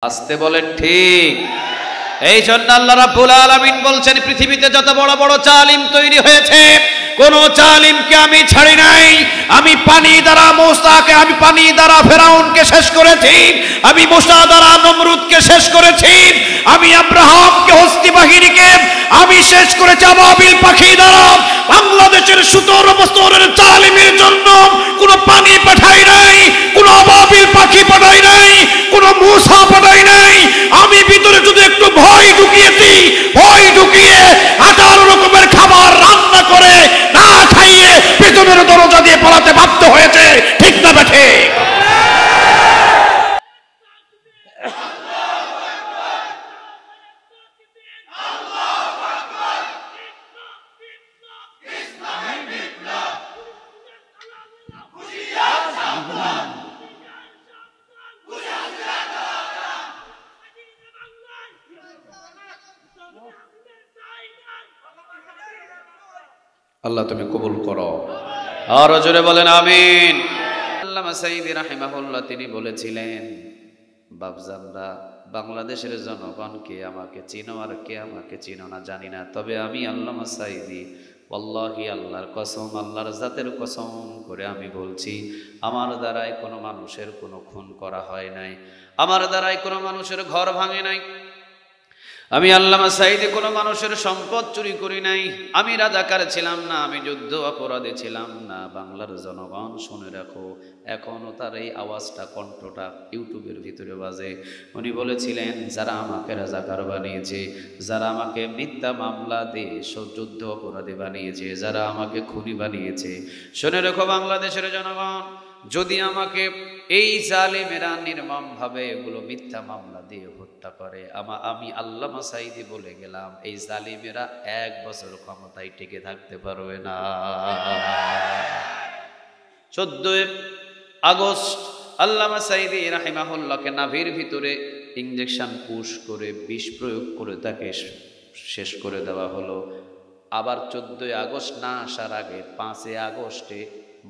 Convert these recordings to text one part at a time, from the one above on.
আসতে বলেন ঠিক। এই জন্য আল্লাহ রাব্বুল আলামিন বলছেন, পৃথিবীতে যত বড় বড় জালিম তৈরি হয়েছে, কোন জালিমকে আমি ছাড়ি নাই। আমি পানি দ্বারা মূসাকে, আমি পানি দ্বারা ফেরাউনকে শেষ করেছি, আমি মূসা দ্বারা নমরুদকে শেষ করেছি, আমি আব্রাহামকে, হস্তি বাহিনীকে আমি শেষ করেছি আবাবিল পাখি দ্বারা। বাংলাদেশের 17 বছরের জালিমের জন্য কোন পানি পাঠাই নাই, কোন আবাবিল পাখি পাঠাই নাই, কোন মূসা পাঠাই নাই। আমি ভিতরে যদি একটু ভয় ঢুকিয়েছি, ভয় ঢুকিয়ে 18 রকমের খাবার রান্না করে না খাইয়ে পেছনের দরজা দিয়ে পালাতে বাধ্য হয়েছে। ঠিক না বেঠে? আল্লাহ তুমি কবুল করো, আর জোরে বলেন আমিন। আল্লামা সাঈদী রাহিমাহুল্লাহ তিনি বলেছিলেন, বাপজানরা, বাংলাদেশের জনগণকে আমাকে চিনো আর কে আমাকে চিনো না জানি না, তবে আমি আল্লামা সাঈদী ওয়াল্লাহি, আল্লাহর কসম, আল্লাহর জাতের কসম করে আমি বলছি, আমার দ্বারাই কোনো মানুষের কোনো খুন করা হয় নাই, আমার দ্বারাই কোনো মানুষের ঘর ভাঙে নাই, আমি আল্লামা সাঈদী কোনো মানুষের সম্পদ চুরি করি নাই, আমি রাজাকার ছিলাম না, আমি যুদ্ধ অপরাধী ছিলাম না। বাংলার জনগণ শুনে রাখো, এখনও তার এই আওয়াজটা, কণ্ঠটা ইউটিউবের ভিতরে বাজে। উনি বলেছিলেন, যারা আমাকে রাজাকার বানিয়েছে, যারা আমাকে মিথ্যা মামলা দিয়ে যুদ্ধ অপরাধী বানিয়েছে, যারা আমাকে খুনি বানিয়েছে, শুনে রাখো বাংলাদেশের জনগণ, যদি আমাকে এই জালেমেরা নির্মমভাবে এগুলো মিথ্যা মামলা দিয়ে হত্যা করে, আমি আল্লামা সাঈদী বলে গেলাম, এই জালিমেরা 1 বছর ক্ষমতায় টিকে থাকতে পারবে না। 14 আগস্ট আল্লামা সাঈদী রাহিমাহুল্লাহকে নাভির ভিতরে ইনজেকশন পুশ করে বিষ প্রয়োগ করে তাকে শেষ করে দেওয়া হলো। আবার 14 আগস্ট না আসার আগে 5 আগস্টে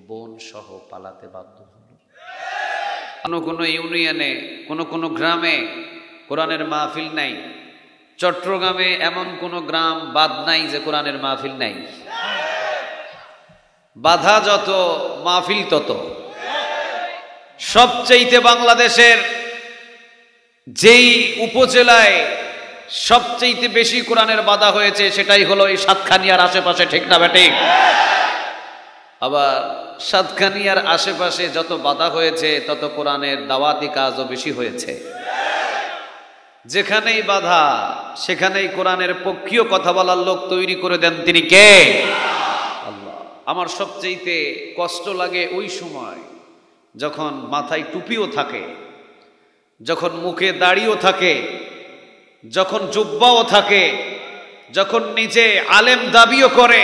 বোন সহ পালাতে বাধ্য হলো। কোনো ইউনিয়নে, কোনো গ্রামে কোরআনের মাহফিল নাই। চট্টগ্রামে এমন কোনো গ্রাম বাদ নাই যে কোরআনের মাহফিল নাই। বাধা যত, মাহফিল তত। সবচেয়েতে বাংলাদেশের যেই উপজেলায় সবচেয়েতে বেশি কোরআনের বাধা হয়েছে সেটাই হলো এই সাতখানিয়ার আশেপাশে। ঠিক না বেঠিক? আবার সাতখানিয়ার আশেপাশে যত বাধা হয়েছে তত কোরআনের দাওয়াতি কাজও বেশি হয়েছে। যেখানেই বাধা সেখানেই কোরআনের পক্ষীয় কথা বলার লোক তৈরি করে দেন তিনি কে? আল্লাহ। আমার সবচেয়ে কষ্ট লাগে ওই সময় যখন মাথায় টুপিও থাকে, যখন মুখে দাড়িও থাকে, যখন জুব্বাও থাকে, যখন নিজে আলেম দাবিও করে,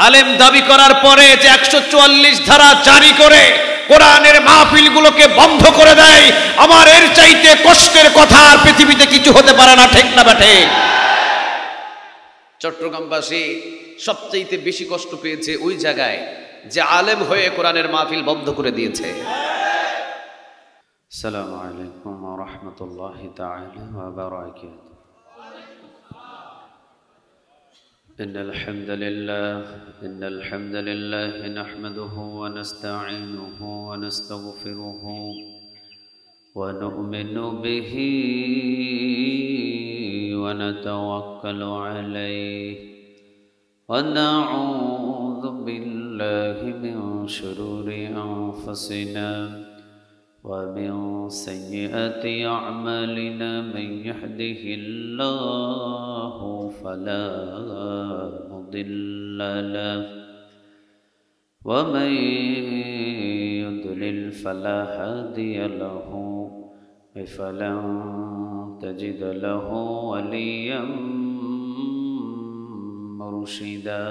আলেম দাবি করার পরে যে 144 ধারা জারি করে কোরআনের মাহফিলগুলোকে বন্ধ করে দেয়। আমার এর চাইতে কষ্টের কথা আর পৃথিবীতে কিছু হতে পারে না। ঠিক না বেঠে? চট্টগ্রামবাসী সবচেয়ে বেশি কষ্ট পেয়েছে ওই জায়গায় যে আলেম হয়ে কোরআনের মাহফিল বন্ধ করে দিয়েছে। আসসালামু আলাইকুম ওয়া রাহমাতুল্লাহি তাআলা ওয়া বারাকাতুহু। إن الحمد لله نحمده ونستعينه ونستغفره ونؤمن به ونتوكل عليه ونعوذ بالله من شرور أنفسنا ومن سيئات أعمالنا، من يهده الله فلا مضل له ومن يضلل فلا هادي له، فلن تجد له وليا مرشدا.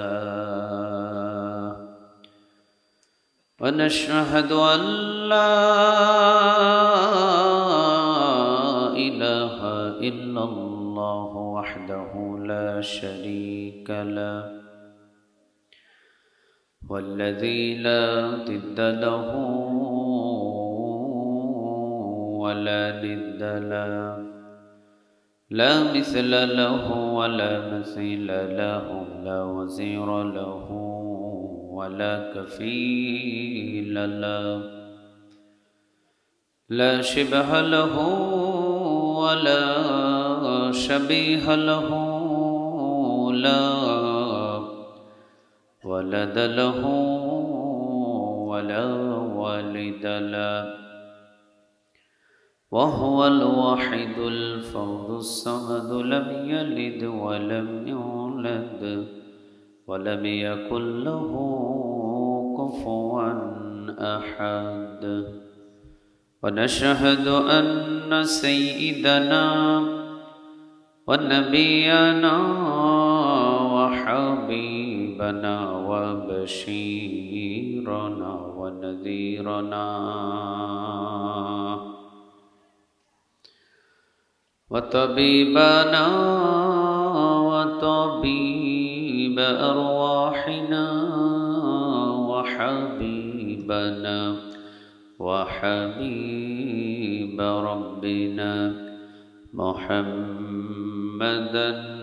ونشهد أن لا إله إلا الله وحده لا شريك له والذي لا ضد له ولا ند له لا مثل له ولا مثيل له لا وزير له ولا كفيل له لا شبه له ولا شبيه له لا ولد له ولا والد له وهو الواحد الفرد الصمد لم يلد ولم يولد ولم يكن له كفوا أحد ونشهد أن سيدنا ونبينا وحبيبنا وبشيرنا ونذيرنا وطبيبنا وطبيب أرواحنا وحبيبنا وحبيب ربنا محمدا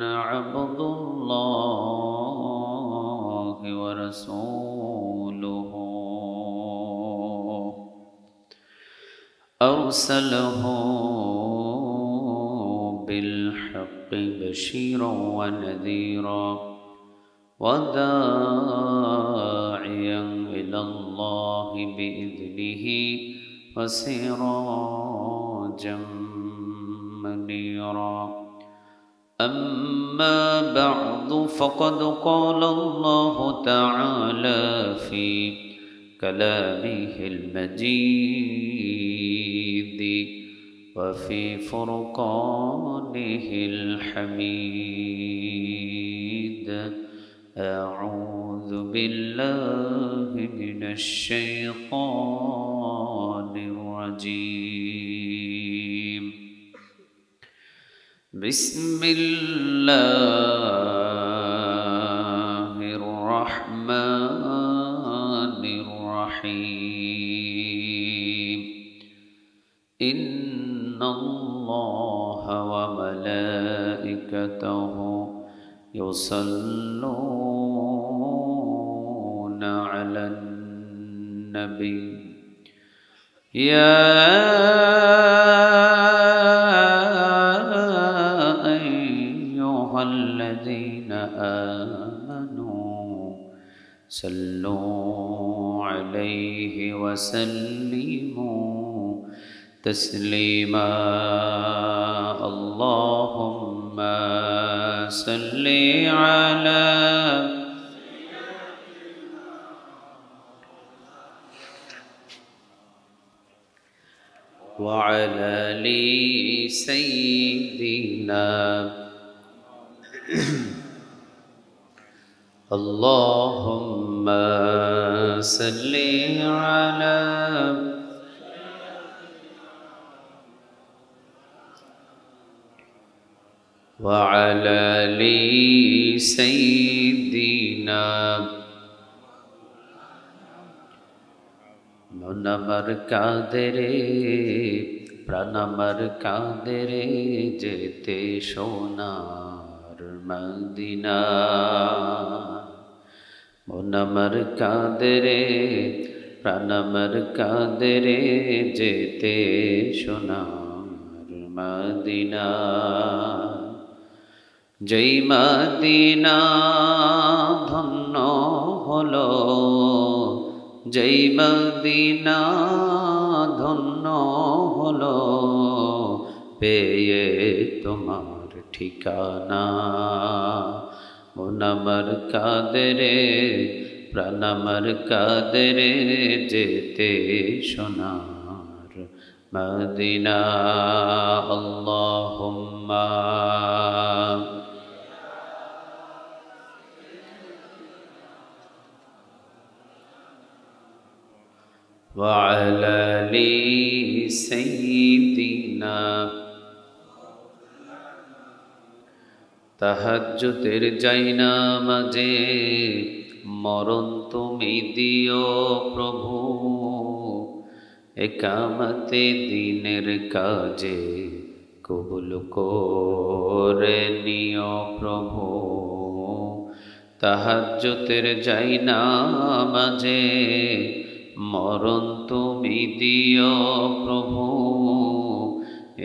عبد الله ورسوله أرسله بالحق بشيرا ونذيرا وداعيا إلى الله بإذنه وسراجا منيرا أما بعد فقد قال الله تعالى في كلامه المجيد وفي فرقانه الحميد أعوذ بالله من الشيطان الرجيم بسم الله الرحمن الرحيم إن الله وملائكته يصلون على النبي يا أيها الذين آمنوا صلوا عليه وسلموا تسليما اللهم صل على وعلى آل سيدنا اللهم صل على وعلى آل سيدنا মন আমার কাঁদে রে প্রাণ আমার কাঁদে রে যেতে সোনার মদিনা মন আমার কাঁদে রে প্রাণ আমার কাঁদে রে যেতে সোনার মদিনা যেই মদিনা ধন্য হলো যেই মদিনা ধন্য হলো পেয়ে তোমার ঠিকানা মন আমার কাঁদে রে প্রাণ আমার কাঁদে রে যেতে সোনার মদিনা আল্লাহুম্মা وعلى آل سيدنا তাহাজ্জুদের জায়নামাজে মরণ তুমি দিও প্রভু একামতে দিনের কাজে কবুল করে নিও প্রভু। তাহাজ্জুদের যাই নামাজে মরণ তুমি দিও প্রভু।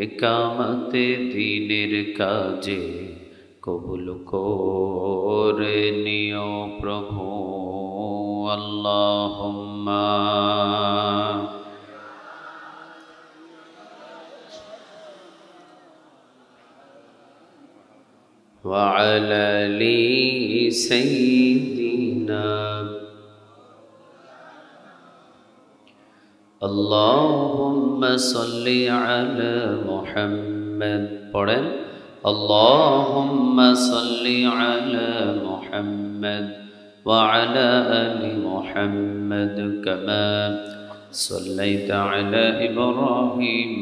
একামতে দিনের কাজে কবুল করে নিও প্রভু। আল্লাহুম্মা وعلى آل سيدنا اللهم صل على محمد পড়েন اللهم صل على محمد وعلى آل محمد كما صليت على إبراهيم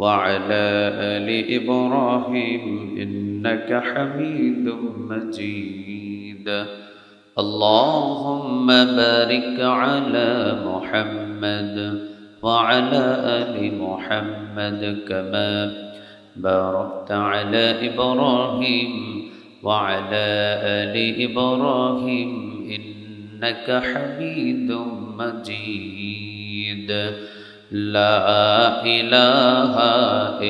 وعلى آل إبراهيم إنك حميد مجيد اللهم بارك على محمد وعلى آل محمد كما باركت على إبراهيم وعلى آل إبراهيم إنك حميد مجيد لا إله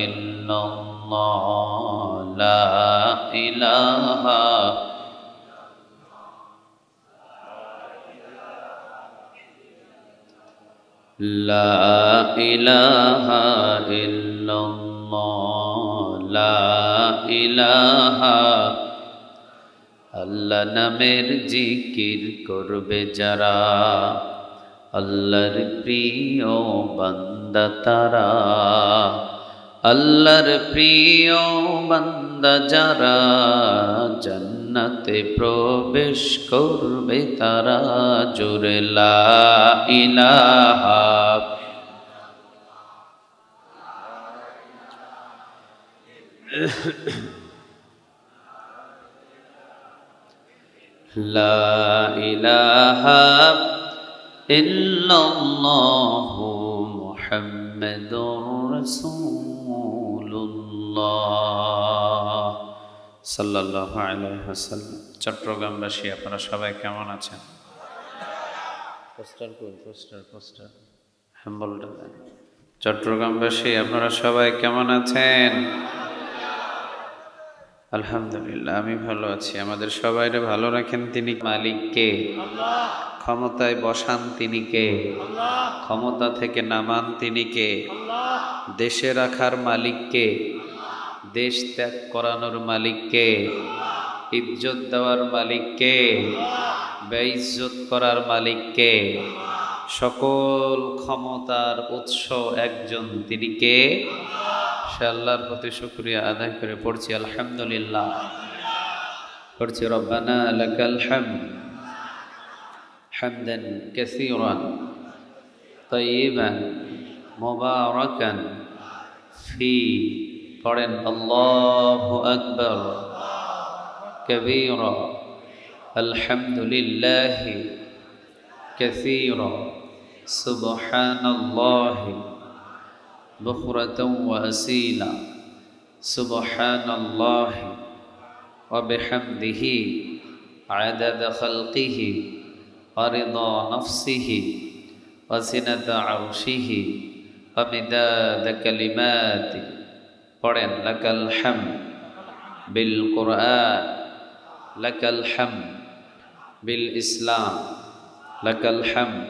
إلا الله لا إله لا إله إلا الله لا إله আল্লাহ নামের জিকির করবে যারা আল্লাহর প্রিয় বান্দা তারা আল্লাহর প্রিয় বান্দা যারা জান্নাতে প্রবেশ করবে তারা জোরে লা ইলাহা লা ইলাহা ইল্লাল্লাহু মুহাম্মাদুর রাসূলুল্লাহ সাল্লাল্লাহু আলাইহি ওয়াসাল্লাম। চট্টগ্রামবাসী আপনারা সবাই কেমন আছেন? পোস্টার হ্যাম্বলটা দেন। চট্টগ্রামবাসী আপনারা সবাই কেমন আছেন? আলহামদুলিল্লাহ আমি ভালো আছি। আমাদের সবাইরে ভালো রাখেন তিনি মালিক কে? আল্লাহ। ক্ষমতায় বসান তিনি কে? আল্লাহ। ক্ষমতা থেকে নামান তিনি কে? আল্লাহ। দেশে রাখার মালিক কে? দেশ ত্যাগ করানোর মালিক কে? ইজ্জত দেওয়ার মালিক কে? বেইজ্জত করার মালিক কে? সকল ক্ষমতার উৎস একজন, তিনি কে? সে আল্লাহর প্রতি শুকরিয়া আদায় করে পড়ছি আলহামদুলিল্লাহ। পড়ছি রব্বানা লাকাল হামদ হামদান কাসীরান তাইয়িবান মুবারাকান ফি। পড়েন আল্লাহু আকবার কাবীরা আলহামদুলিল্লাহি কাসীরা সুবহানাল্লাহি বুকরাতাও ওয়া আসীলা সুবহানাল্লাহি ওয়া বিহামদিহি আদাদা খালকিহি ওয়া রিদা নাফসিহি ওয়া জিনাতা আরশিহি ওয়া মিদাদা কালিমাতি। পড়েন লাকাল হামদ বিল কুরআন লাকাল হামদ বিল ইসলাম লাকাল হামদ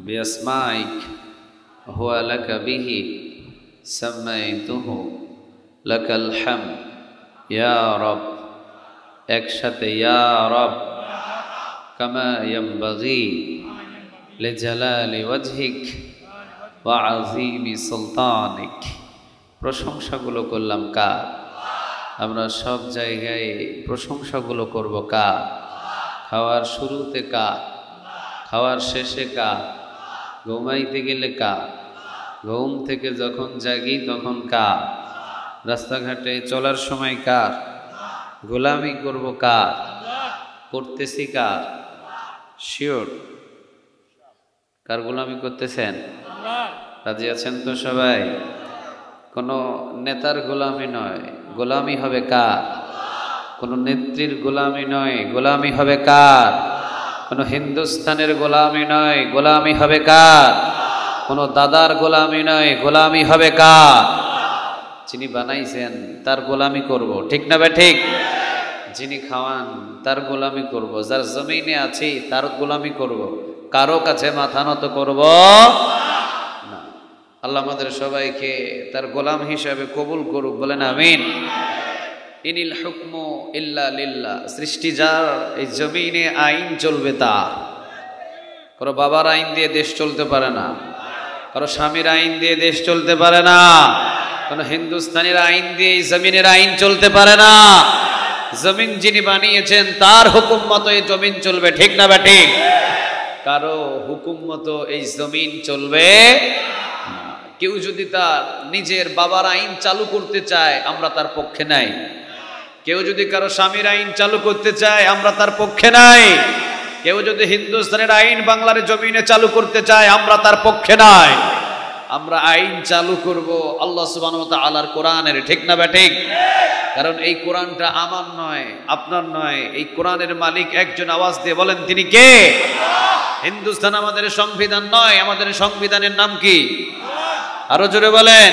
বিআসমাইক হুয়া লাকা বিহি সামাইতুহু লাকাল হামদ ইয়া রব। একসাথে ইয়া রব কামা ইয়ানবাগি লিজালালি ওয়াজহিক ওয়া আযীমি সুলতানিক। প্রশংসাগুলো করলাম কার? আমরা সব জায়গায় প্রশংসাগুলো করব কার? খাওয়ার শুরুতে কার? খাওয়ার শেষে কার? ঘুমাইতে গেলে কার? ঘুম থেকে যখন জাগি তখন কার? রাস্তাঘাটে চলার সময় কার? গোলামি করব কার? করতেছি কার? শিওর কার গোলামি করতেছেন? রাজি আছেন তো সবাই? কোনো নেতার গোলামি নয়, গোলামি হবে কার? কোনো নেত্রীর গোলামি নয়, গোলামি হবে কার? কোনো হিন্দুস্তানের গোলামি নয়, গোলামি হবে কার? কোনো দাদার গোলামি নয়, গোলামি হবে কার? যিনি বানাইছেন তার গোলামি করব, ঠিক না ভাই? ঠিক। যিনি খাওয়ান তার গোলামি করব, যার জমিনে আছি তার গোলামি করব, কারো কাছে মাথা নত করব না। আল্লাহ আমাদের সবাইকে তার গোলাম হিসাবে কবুল করুক, বলেন আমিন। ইনিল হুকমু ইল্লা লিল্লাহ, সৃষ্টি যার, এই জমিনে আইন চলবে তার। কারো বাবার আইন দিয়ে দেশ চলতে পারে না, কারো স্বামীর আইন দিয়ে দেশ চলতে পারে না, কোনো হিন্দুস্তানের আইন দিয়ে এই জমিনের আইন চলতে পারে না। জমিন যিনি বানিয়েছেন তার হুকুম মতো এই জমিন চলবে, ঠিক না বা ঠিক? কারো হুকুম মতো এই জমিন চলবে। কেউ যদি তার নিজের বাবার আইন চালু করতে চায় আমরা তার পক্ষে নাই। কেউ যদি কারো স্বামীর আইন চালু করতে চায় আমরা তার পক্ষে নাই। কেউ যদি হিন্দুস্তানের আইন বাংলার জমিনে চালু করতে চায় আমরা তার পক্ষে নাই। আমরা আইন চালু করব আল্লাহ সুবহানাহু ওয়া তাআলার কোরআনের, ঠিক না বা ঠিক? কারণ এই কোরআনটা আমার নয়, আপনার নয়, এই কোরআনের মালিক একজন। আওয়াজ দিয়ে বলেন তিনি কে? হিন্দুস্তান আমাদের সংবিধান নয়, আমাদের সংবিধানের নাম কি? আরো জোরে বলেন।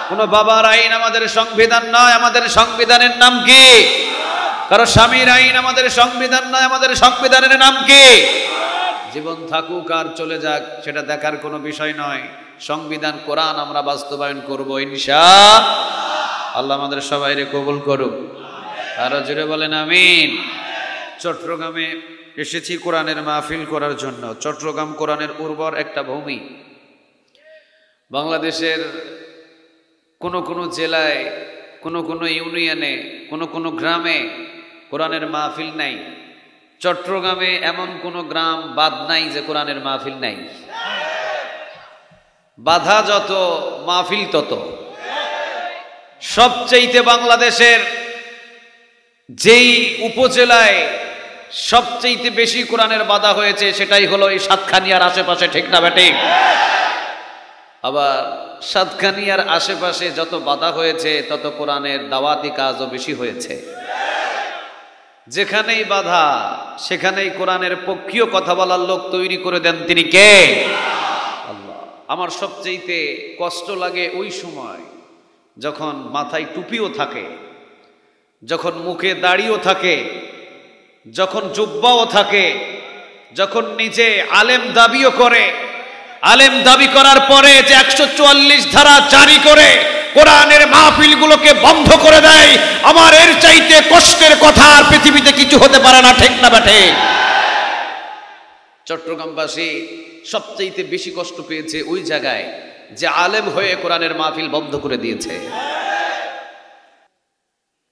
কোন বাবার আইন আমাদের সংবিধান নয়, আমাদের সংবিধানের নাম কি? কারো স্বামীর আইন আমাদের সংবিধান নয়, আমাদের সংবিধানের নাম কি? জীবন থাকুক আর চলে যাক সেটা দেখার কোনো বিষয় নয়। সংবিধান কোরআন আমরা বাস্তবায়ন করব ইনশাআল্লাহ। আল্লাহ আমাদের সবাইকে কবুল করুক, আরো জোরে বলেন আমিন। চট্টগ্রামে এসেছি কোরআনের মাহফিল করার জন্য। চট্টগ্রাম কোরআনের উর্বর একটা ভূমি। বাংলাদেশের কোন কোন জেলায়, কোন কোন ইউনিয়নে, কোন কোন গ্রামে কোরআনের মাহফিল নাই। চট্টগ্রামে এমন কোন গ্রাম বাদ নাই যে কোরআনের মাহফিল নাই। বাধা যত মাহফিল তত। সবচেয়ে বাংলাদেশের যেই উপজেলায় সবচেয়ে বেশি কোরআনের বাধা হয়েছে সেটাই হলো এই সাতখানিয়ার আশেপাশে, ঠিক না ঠিক? আবার সাতখানিয়ার আশেপাশে যত বাধা হয়েছে তত কোরআনের দাওয়াতি কাজও বেশি হয়েছে। যেখানেই বাধা সেখানেই কোরআনের পক্ষীয় কথা বলার লোক তৈরি করে দেন তিনি কে? আল্লাহ। আমার সবচেয়ে কষ্ট লাগে ওই সময় যখন মাথায় টুপিও থাকে, যখন মুখে দাড়িও থাকে, যখন জুব্বাও থাকে, যখন নিজে আলেম দাবিও করে, আলেম দাবি করার পরে যে 144 ধারা জারি করে কোরআনের মাহফিলগুলোকে বন্ধ করে দেয়। আমার এর চাইতে কষ্টের কথা আর পৃথিবীতে কিছু হতে পারে না, ঠিক না বেঠে? চট্টগ্রামবাসী সবচেয়ে বেশি কষ্ট পেয়েছে ওই জায়গায় যে আলেম হয়ে কোরআনের মাহফিল বন্ধ করে দিয়েছে।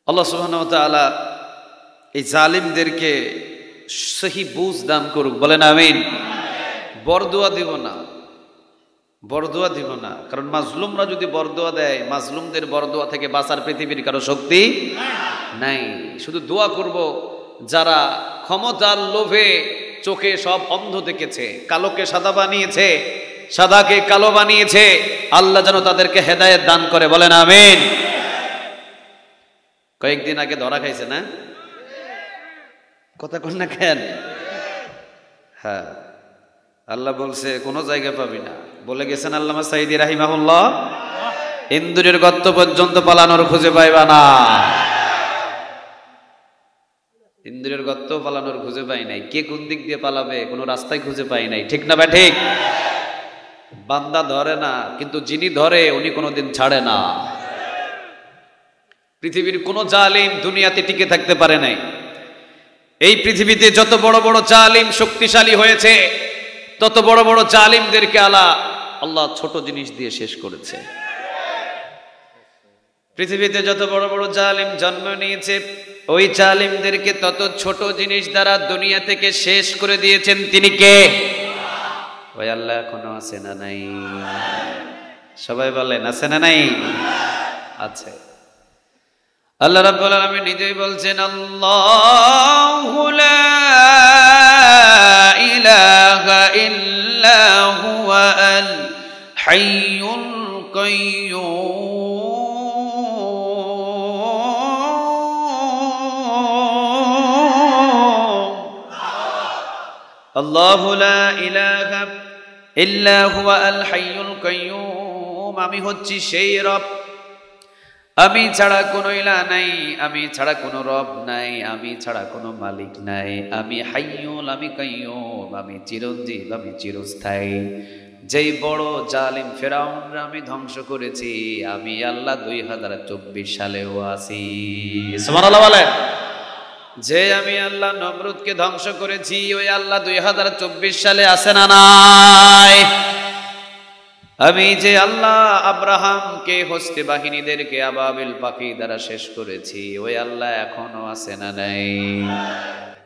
আল্লাহ সুবহানাহু ওয়া তাআলা এই জালিমদেরকে সহি বুঝ দান করুক, বলেন আমিন। বরদোয়া দিব না, বরদোয়া দিব না, কারণ মাজলুমরা যদি বরদোয়া দেয় মাজলুমদের বরদোয়া থেকে বাঁচার পৃথিবীর কারো শক্তি নাই। শুধু দোয়া করব যারা ক্ষমতার লোভে চোখে সব অন্ধ দেখেছে, কালোকে সাদা বানিয়েছে, সাদাকে কালো বানিয়েছে, আল্লাহ যেন তাদেরকে হেদায়েত দান করে, বলেন আমিন। কয়েকদিন আগে ধরা খাইছে না? কথা কন না কেন? হ্যাঁ, আল্লাহ বলছে কোনো জায়গা পাবি না। বলে গেছেন আল্লামা সাঈদী রাহিমাহুল্লাহ, ইন্দুরের গর্ত পর্যন্ত পালানোর খুঁজে পাইবা না। ইন্দুরের গর্ত পালানোর খুঁজে পাই নাই। কে কোন দিক দিয়ে পালাবে কোনো রাস্তায় খুঁজে পাই নাই, ঠিক না ভাই ঠিক? বান্দা ধরে না, কিন্তু যিনি ধরে উনি কোনোদিন ছাড়ে না। পৃথিবীর কোন জালিম দুনিয়াতে টিকে থাকতে পারে নাই। এই পৃথিবীতে যত বড় বড় জালিম শক্তিশালী হয়েছে তত বড় বড় জালিমদেরকে আল্লাহ ছোট জিনিস দিয়ে শেষ করেছে। পৃথিবীতে যত বড় বড় জালিম জন্ম নিয়েছে ওই জালিমদেরকে তত ছোট জিনিস দ্বারা দুনিয়া থেকে শেষ করে দিয়েছেন তিনি কে? ওই আল্লাহ এখনো আছে না নাই? সবাই বলেন আছে না নাই? আছে। আল্লাহ রাব্বুল আলামিন নিজেই বলছেন, আল্লাহু লা ইলাহা ইল্লা হুয়া আল হাইয়ুল কাইয়্যুম আল্লাহু লা ইলাহা ইল্লা হুয়া আল হাইয়ুল কাইয়্যুম। আমি হচ্ছি সেই রব, আমি ছাড়া কোনো ইলাহ নাই, আমি ছাড়া কোনো রব নাই, আমি ছাড়া কোনো মালিক নাই। আমি হাইয়ুল, আমি কাইয়্যুম, আমি চিরঞ্জীব, আমি চিরস্থায়ী। যেই বড় জালিম ফেরাউনরা আমি ধ্বংস করেছি, আমি আল্লাহ 2024 সালেও আছি। সুবহানাল্লাহ বলেন। যে আমি আল্লাহ নমরুদকে ধ্বংস করেছি, ওই আল্লাহ 2024 সালে আছে না নাই? আমি যে আল্লাহ আব্রাহামকে হস্তি বাহিনীদেরকে আবাবিল পাখি দ্বারা শেষ করেছি, ওই আল্লাহ এখনো আছে না নাই?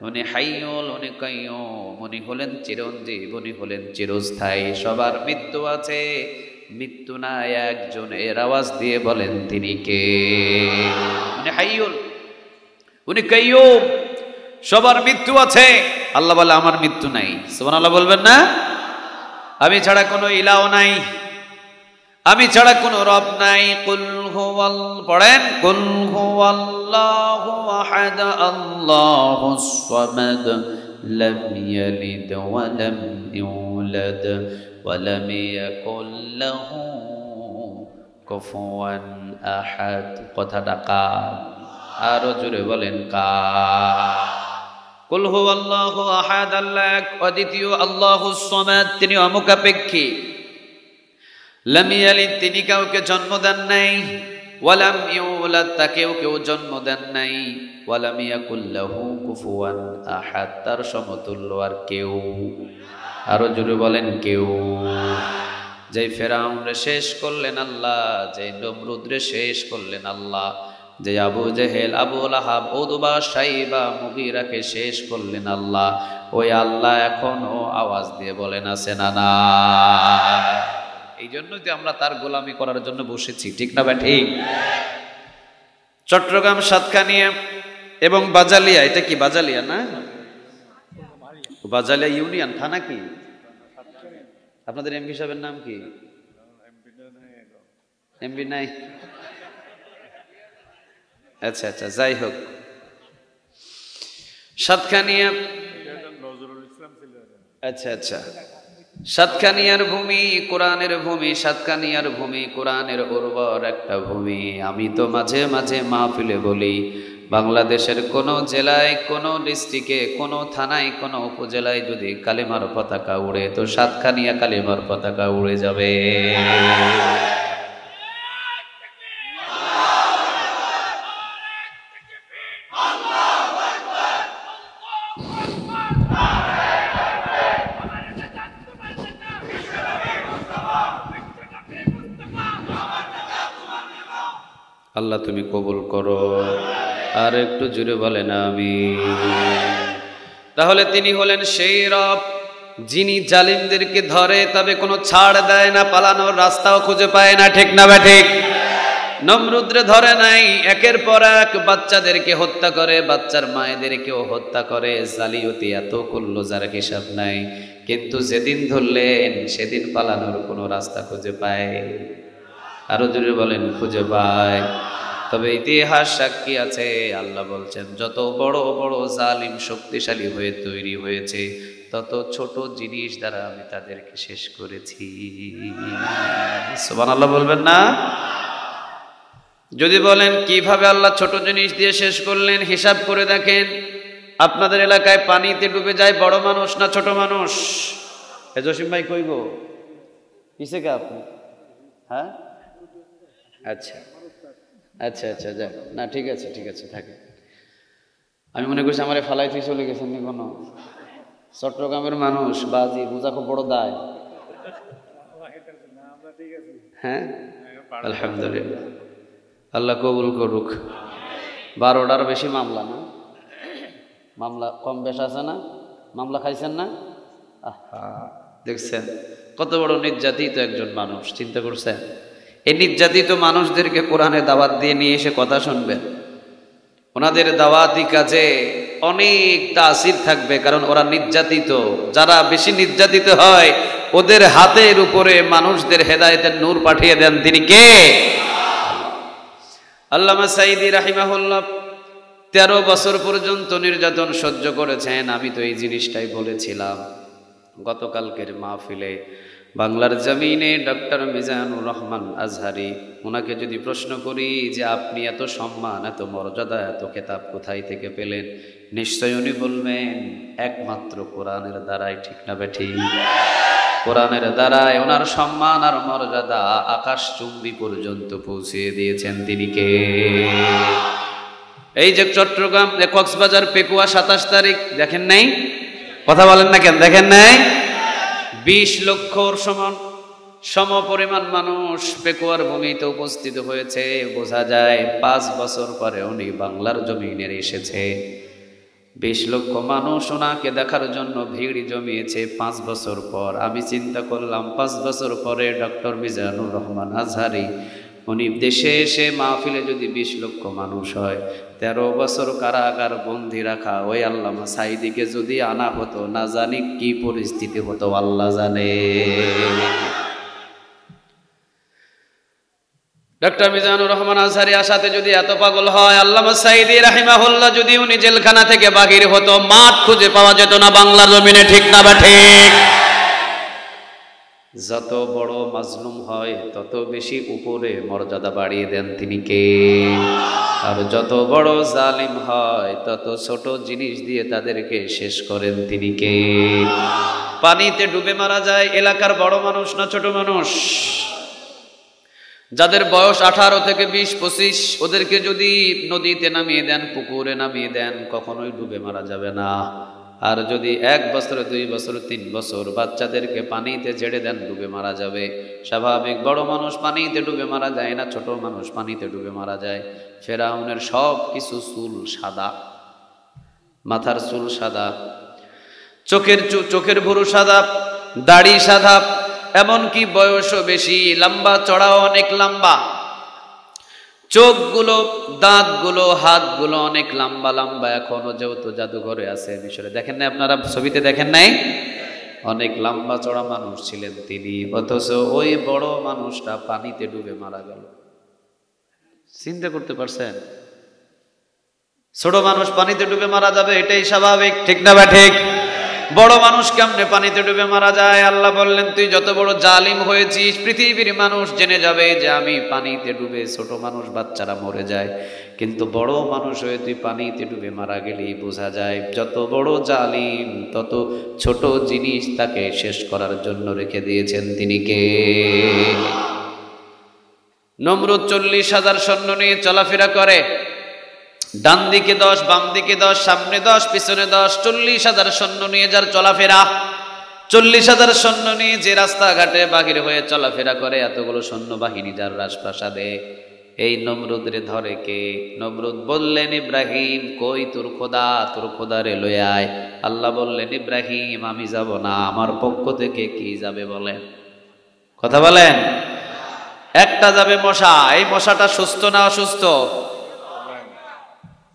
উনি হাইয়ুল, উনি কাইয়্যুম, উনি হলেন চিরঞ্জীব, উনি হলেন চিরস্থায়ী। সবার মৃত্যু আছে, মৃত্যু নাই একজনের। আওয়াজ দিয়ে বলেন তিনি কে? উনি হাইয়ুল, উনি কাইয়্যুম, সবার মৃত্যু আছে। আল্লাহ বলে আমার মৃত্যু নাই। সুবহানাল্লাহ বলবেন না? আমি ছাড়া কোনো ইলাহ নাই, আমি ছাড়া কোনো রব নাই। কুল হুয়াল, পড়েন, কুল হুয়াল্লাহু আহাদ আল্লাহুস সামাদ লাম ইয়ালিদ ওয়া লাম ইউলাদ ওয়া লাম ইয়াকুল লাহু কুফুয়ান আহাদ। কথাটা কার? আরো জোরে বলেন কার? কুল হুয়াল্লাহু আহাদ, আল্লাহ এক, অদ্বিতীয়, আল্লাহুস সামাদ, তিনি অমুখাপেক্ষী। লাম ইয়ালিদ, তিনি কাউকে জন্ম দেন নাই। ওয়া লাম ইউলাদ, তাকেও কেউ জন্ম দেন নাই। ওয়া লাম ইয়াকুল লাহু কুফুয়ান আহাদ, তার সমতুল্য আর কেউ। আরো জোরে বলেন কেউ। যে ফেরাউনরে শেষ করলেন আল্লাহ, যে নমরুদরে শেষ করলেন আল্লাহ, যে আবু জেহেল, আবু লাহাব, উতবা, শাইবা, মুগীরাকে শেষ করলেন আল্লাহ, ওই আল্লাহ এখনো আওয়াজ দিয়ে বলেন আছে না না? এই জন্যই তো আমরা তার গোলামি করার জন্য বসেছি, ঠিক না ভাই? ঠিক। চট্টগ্রাম, সাতকানিয়া এবং বাজালিয়া, এটা কি বাজালিয়া না? বাজালিয়া ইউনিয়ন থানা কি? আপনাদের এমপি সাহেবের নাম কি? এমপি নাই? আচ্ছা আচ্ছা, যাই হোক, সাতখানিয়া, আচ্ছা আচ্ছা, সাতখানিয়ার ভূমি কোরআনের ভূমি, সাতখানিয়ার ভূমি কোরআনের উর্বর একটা ভূমি। আমি তো মাঝে মাঝে মাহফিলে বলি, বাংলাদেশের কোন জেলায়, কোন ডিস্ট্রিক্টে, কোন থানায়, কোন উপজেলায় যদি কালেমার পতাকা উড়ে, তো সাতখানিয়া কালেমার পতাকা উড়ে যাবে। আল্লাহ তুমি কবুল করো। আর একটু জুড়ে বলেন আমিন। তাহলে তিনি হলেন সেই রব যিনি জালিমদেরকে ধরে, তবে কোনো ছাড় দেয় না, পালানোর রাস্তাও খুঁজে পায় না, ঠিক না ঠিক? নমরুদরে ধরে নাই, একের পর এক বাচ্চাদেরকে হত্যা করে, বাচ্চার মায়েদেরকেও হত্যা করে, জালিয়াতি এত করলো যার হিসাব নাই। কিন্তু যেদিন ধরলেন সেদিন পালানোর কোনো রাস্তা খুঁজে পায়? আরো জোরে বলেন খুঁজে পায়। তবে ইতিহাস সাক্ষী আছে, আল্লাহ বলছেন যত বড় বড় জালিম শক্তিশালী হয়ে তৈরি হয়েছে, তত ছোট জিনিস দ্বারা আমি তাদেরকে শেষ করেছি। সুবহানাল্লাহ বলবেন না? যদি বলেন কিভাবে আল্লাহ ছোট জিনিস দিয়ে শেষ করলেন, হিসাব করে দেখেন। আপনাদের এলাকায় পানিতে ডুবে যায় বড় মানুষ না ছোট মানুষ? জসিম ভাই কই গো, কিসে কে আপনি? হ্যাঁ, আচ্ছা আচ্ছা আচ্ছা, যাক না, ঠিক আছে ঠিক আছে, থাকে। আমি মনে করছি আমার ফালাই তুই চলে গেছেন নি কোনো। চট্টগ্রামের মানুষ, বাজি বোঝা খুব বড় দায়। হ্যাঁ, আলহামদুলিল্লাহ, আল্লাহ কবুল করুক। 12টার বেশি মামলা না? মামলা কম বেশ আছে না? মামলা খাইছেন না? আহা, দেখছেন কত বড় নির্যাতিত একজন মানুষ, চিন্তা করছেন? এই নির্যাতিত মানুষদেরকে কোরআনে দাওয়াত দিয়ে নিয়ে এসে কথা শুনবেন। ওনাদের দাওয়াতি কাজে অনেক তাসির থাকবে, কারণ ওরা নির্যাতিত। যারা বেশি নির্যাতিত হয় ওদের হাতের উপরে মানুষদের হেদায়েতের নূর পাঠিয়ে দেন তিনি কে? আল্লামা সাঈদী রাহিমাহুল্লাহ 13 বছর পর্যন্ত নির্যাতন সহ্য করেছেন। আমি তো এই জিনিসটাই বলেছিলাম গতকালকের মাহফিলে। বাংলার জমিনে ডক্টর মিজানুর রহমান আজহারি, ওনাকে যদি প্রশ্ন করি যে আপনি এত সম্মান, এত মর্যাদা, এত খেতাব কোথায় থেকে পেলেন, নিশ্চয় উনি বলবেন একমাত্র কোরআনের দ্বারাই। ঠিক না বেঠিক? কোরআনের দ্বারাই ওনার সম্মান আর মর্যাদা আকাশচুম্বী পর্যন্ত পৌঁছে দিয়েছেন তিনি কে? এই যে চট্টগ্রাম কক্সবাজার পেকুয়া 27 তারিখ দেখেন নাই? কথা বলেন না কেন? দেখেন নাই? 20 লক্ষর সম পরিমাণ মানুষ পেকুয়ার ভূমিতে উপস্থিত হয়েছে। বোঝা যায় 5 বছর পরে উনি বাংলার জমিনে এসেছে। 20 লক্ষ মানুষ ওনাকে দেখার জন্য ভিড় জমিয়েছে 5 বছর পর। আমি চিন্তা করলাম 5 বছর পরে ডক্টর মিজানুর রহমান আজহারি উনি দেশে এসে মাহফিলে যদি 20 লক্ষ মানুষ হয়, 13 বছর কারাগার বন্দি রাখা ওই আল্লামা সাঈদীকে যদি আনা হতো, না জানি কি পরিস্থিতি হতো আল্লাহ জানে। ডক্টর মিজানুর রহমান আজহারি আসাতে যদি এত পাগল হয়, আল্লামা সাঈদী রাহিমাহুল্লাহ যদি উনি জেলখানা থেকে বাহির হতো, মাঠ খুঁজে পাওয়া যেত না বাংলার জমিনে। ঠিক না বা ঠিক? যত বড় মাজলুম হয় তত বেশি উপরে মর্যাদা বাড়িয়ে দেন তিনি কে? আর যত বড় জালিম হয় তত ছোট জিনিস দিয়ে তাদেরকে শেষ করেন তিনি কে? পানিতে ডুবে মারা যায় এলাকার বড় মানুষ না ছোট মানুষ? যাদের বয়স 18 থেকে 20-25, ওদেরকে যদি নদীতে নামিয়ে দেন, পুকুরে নামিয়ে দেন, কখনোই ডুবে মারা যাবে না। আর যদি 1 বছর 2 বছর 3 বছর বাচ্চাদেরকে পানিতে ছেড়ে দেন, ডুবে মারা যাবে। স্বাভাবিক বড় মানুষ পানিতে ডুবে মারা যায় না, ছোট মানুষ পানিতে ডুবে মারা যায়। ফেরাউনের সব কিছু চুল সাদা, মাথার চুল সাদা, চোখের ভুরু সাদা, দাড়ি সাদা, এমনকি বয়সও বেশি, লম্বা চড়াও অনেক লম্বা, চোখগুলো, দাঁতগুলো, হাতগুলো অনেক লম্বা লম্বা। এখনো যেহেতু জাদুঘরে আছে মিশরে, দেখেন নাই আপনারা? ছবিতে দেখেন নাই? অনেক লম্বা চড়া মানুষ ছিলেন তিনি, অথচ ওই বড় মানুষটা পানিতে ডুবে মারা গেল। চিন্তা করতে পারছেন? ছোট মানুষ পানিতে ডুবে মারা যাবে, এটাই স্বাভাবিক। ঠিক না বা ঠিক? বড় মানুষ কেমনে পানিতে ডুবে মারা যায়? আল্লাহ বললেন তুই যত বড় জালিম হয়েছিস, পৃথিবীর মানুষ জেনে যাবে যে আমি পানিতে ডুবে, ছোট মানুষ বাচ্চারা মরে যায়, কিন্তু বড় মানুষ হয়ে তুই পানিতে ডুবে মারা গেলি, বোঝা যায় যত বড় জালিম তত ছোট জিনিস তাকে শেষ করার জন্য রেখে দিয়েছেন তিনি কে? নমরুদ 40,000 সৈন্য নিয়ে চলাফেরা করে, ডান দিকে 10, বাম দিকে 10, সামনে 10, পিছনে 10, 40,000 সৈন্য নিয়ে যার চলাফেরা। 40,000 সৈন্য নিয়ে যে রাস্তাঘাটে বাহির হয়ে চলাফেরা করে, এতগুলো সৈন্য বাহিনী যার রাজপ্রাসাদে, এই নমরুদরে ধরে কে? নমরুদ বললেন ইব্রাহিম কই তোর খোদা? তোর খোদারে লয়ে আয়। আল্লাহ বললেন ইব্রাহিম আমি যাব না, আমার পক্ষ থেকে কি যাবে বলেন? কথা বলেন। একটা যাবে মশা। এই মশাটা সুস্থ না অসুস্থ?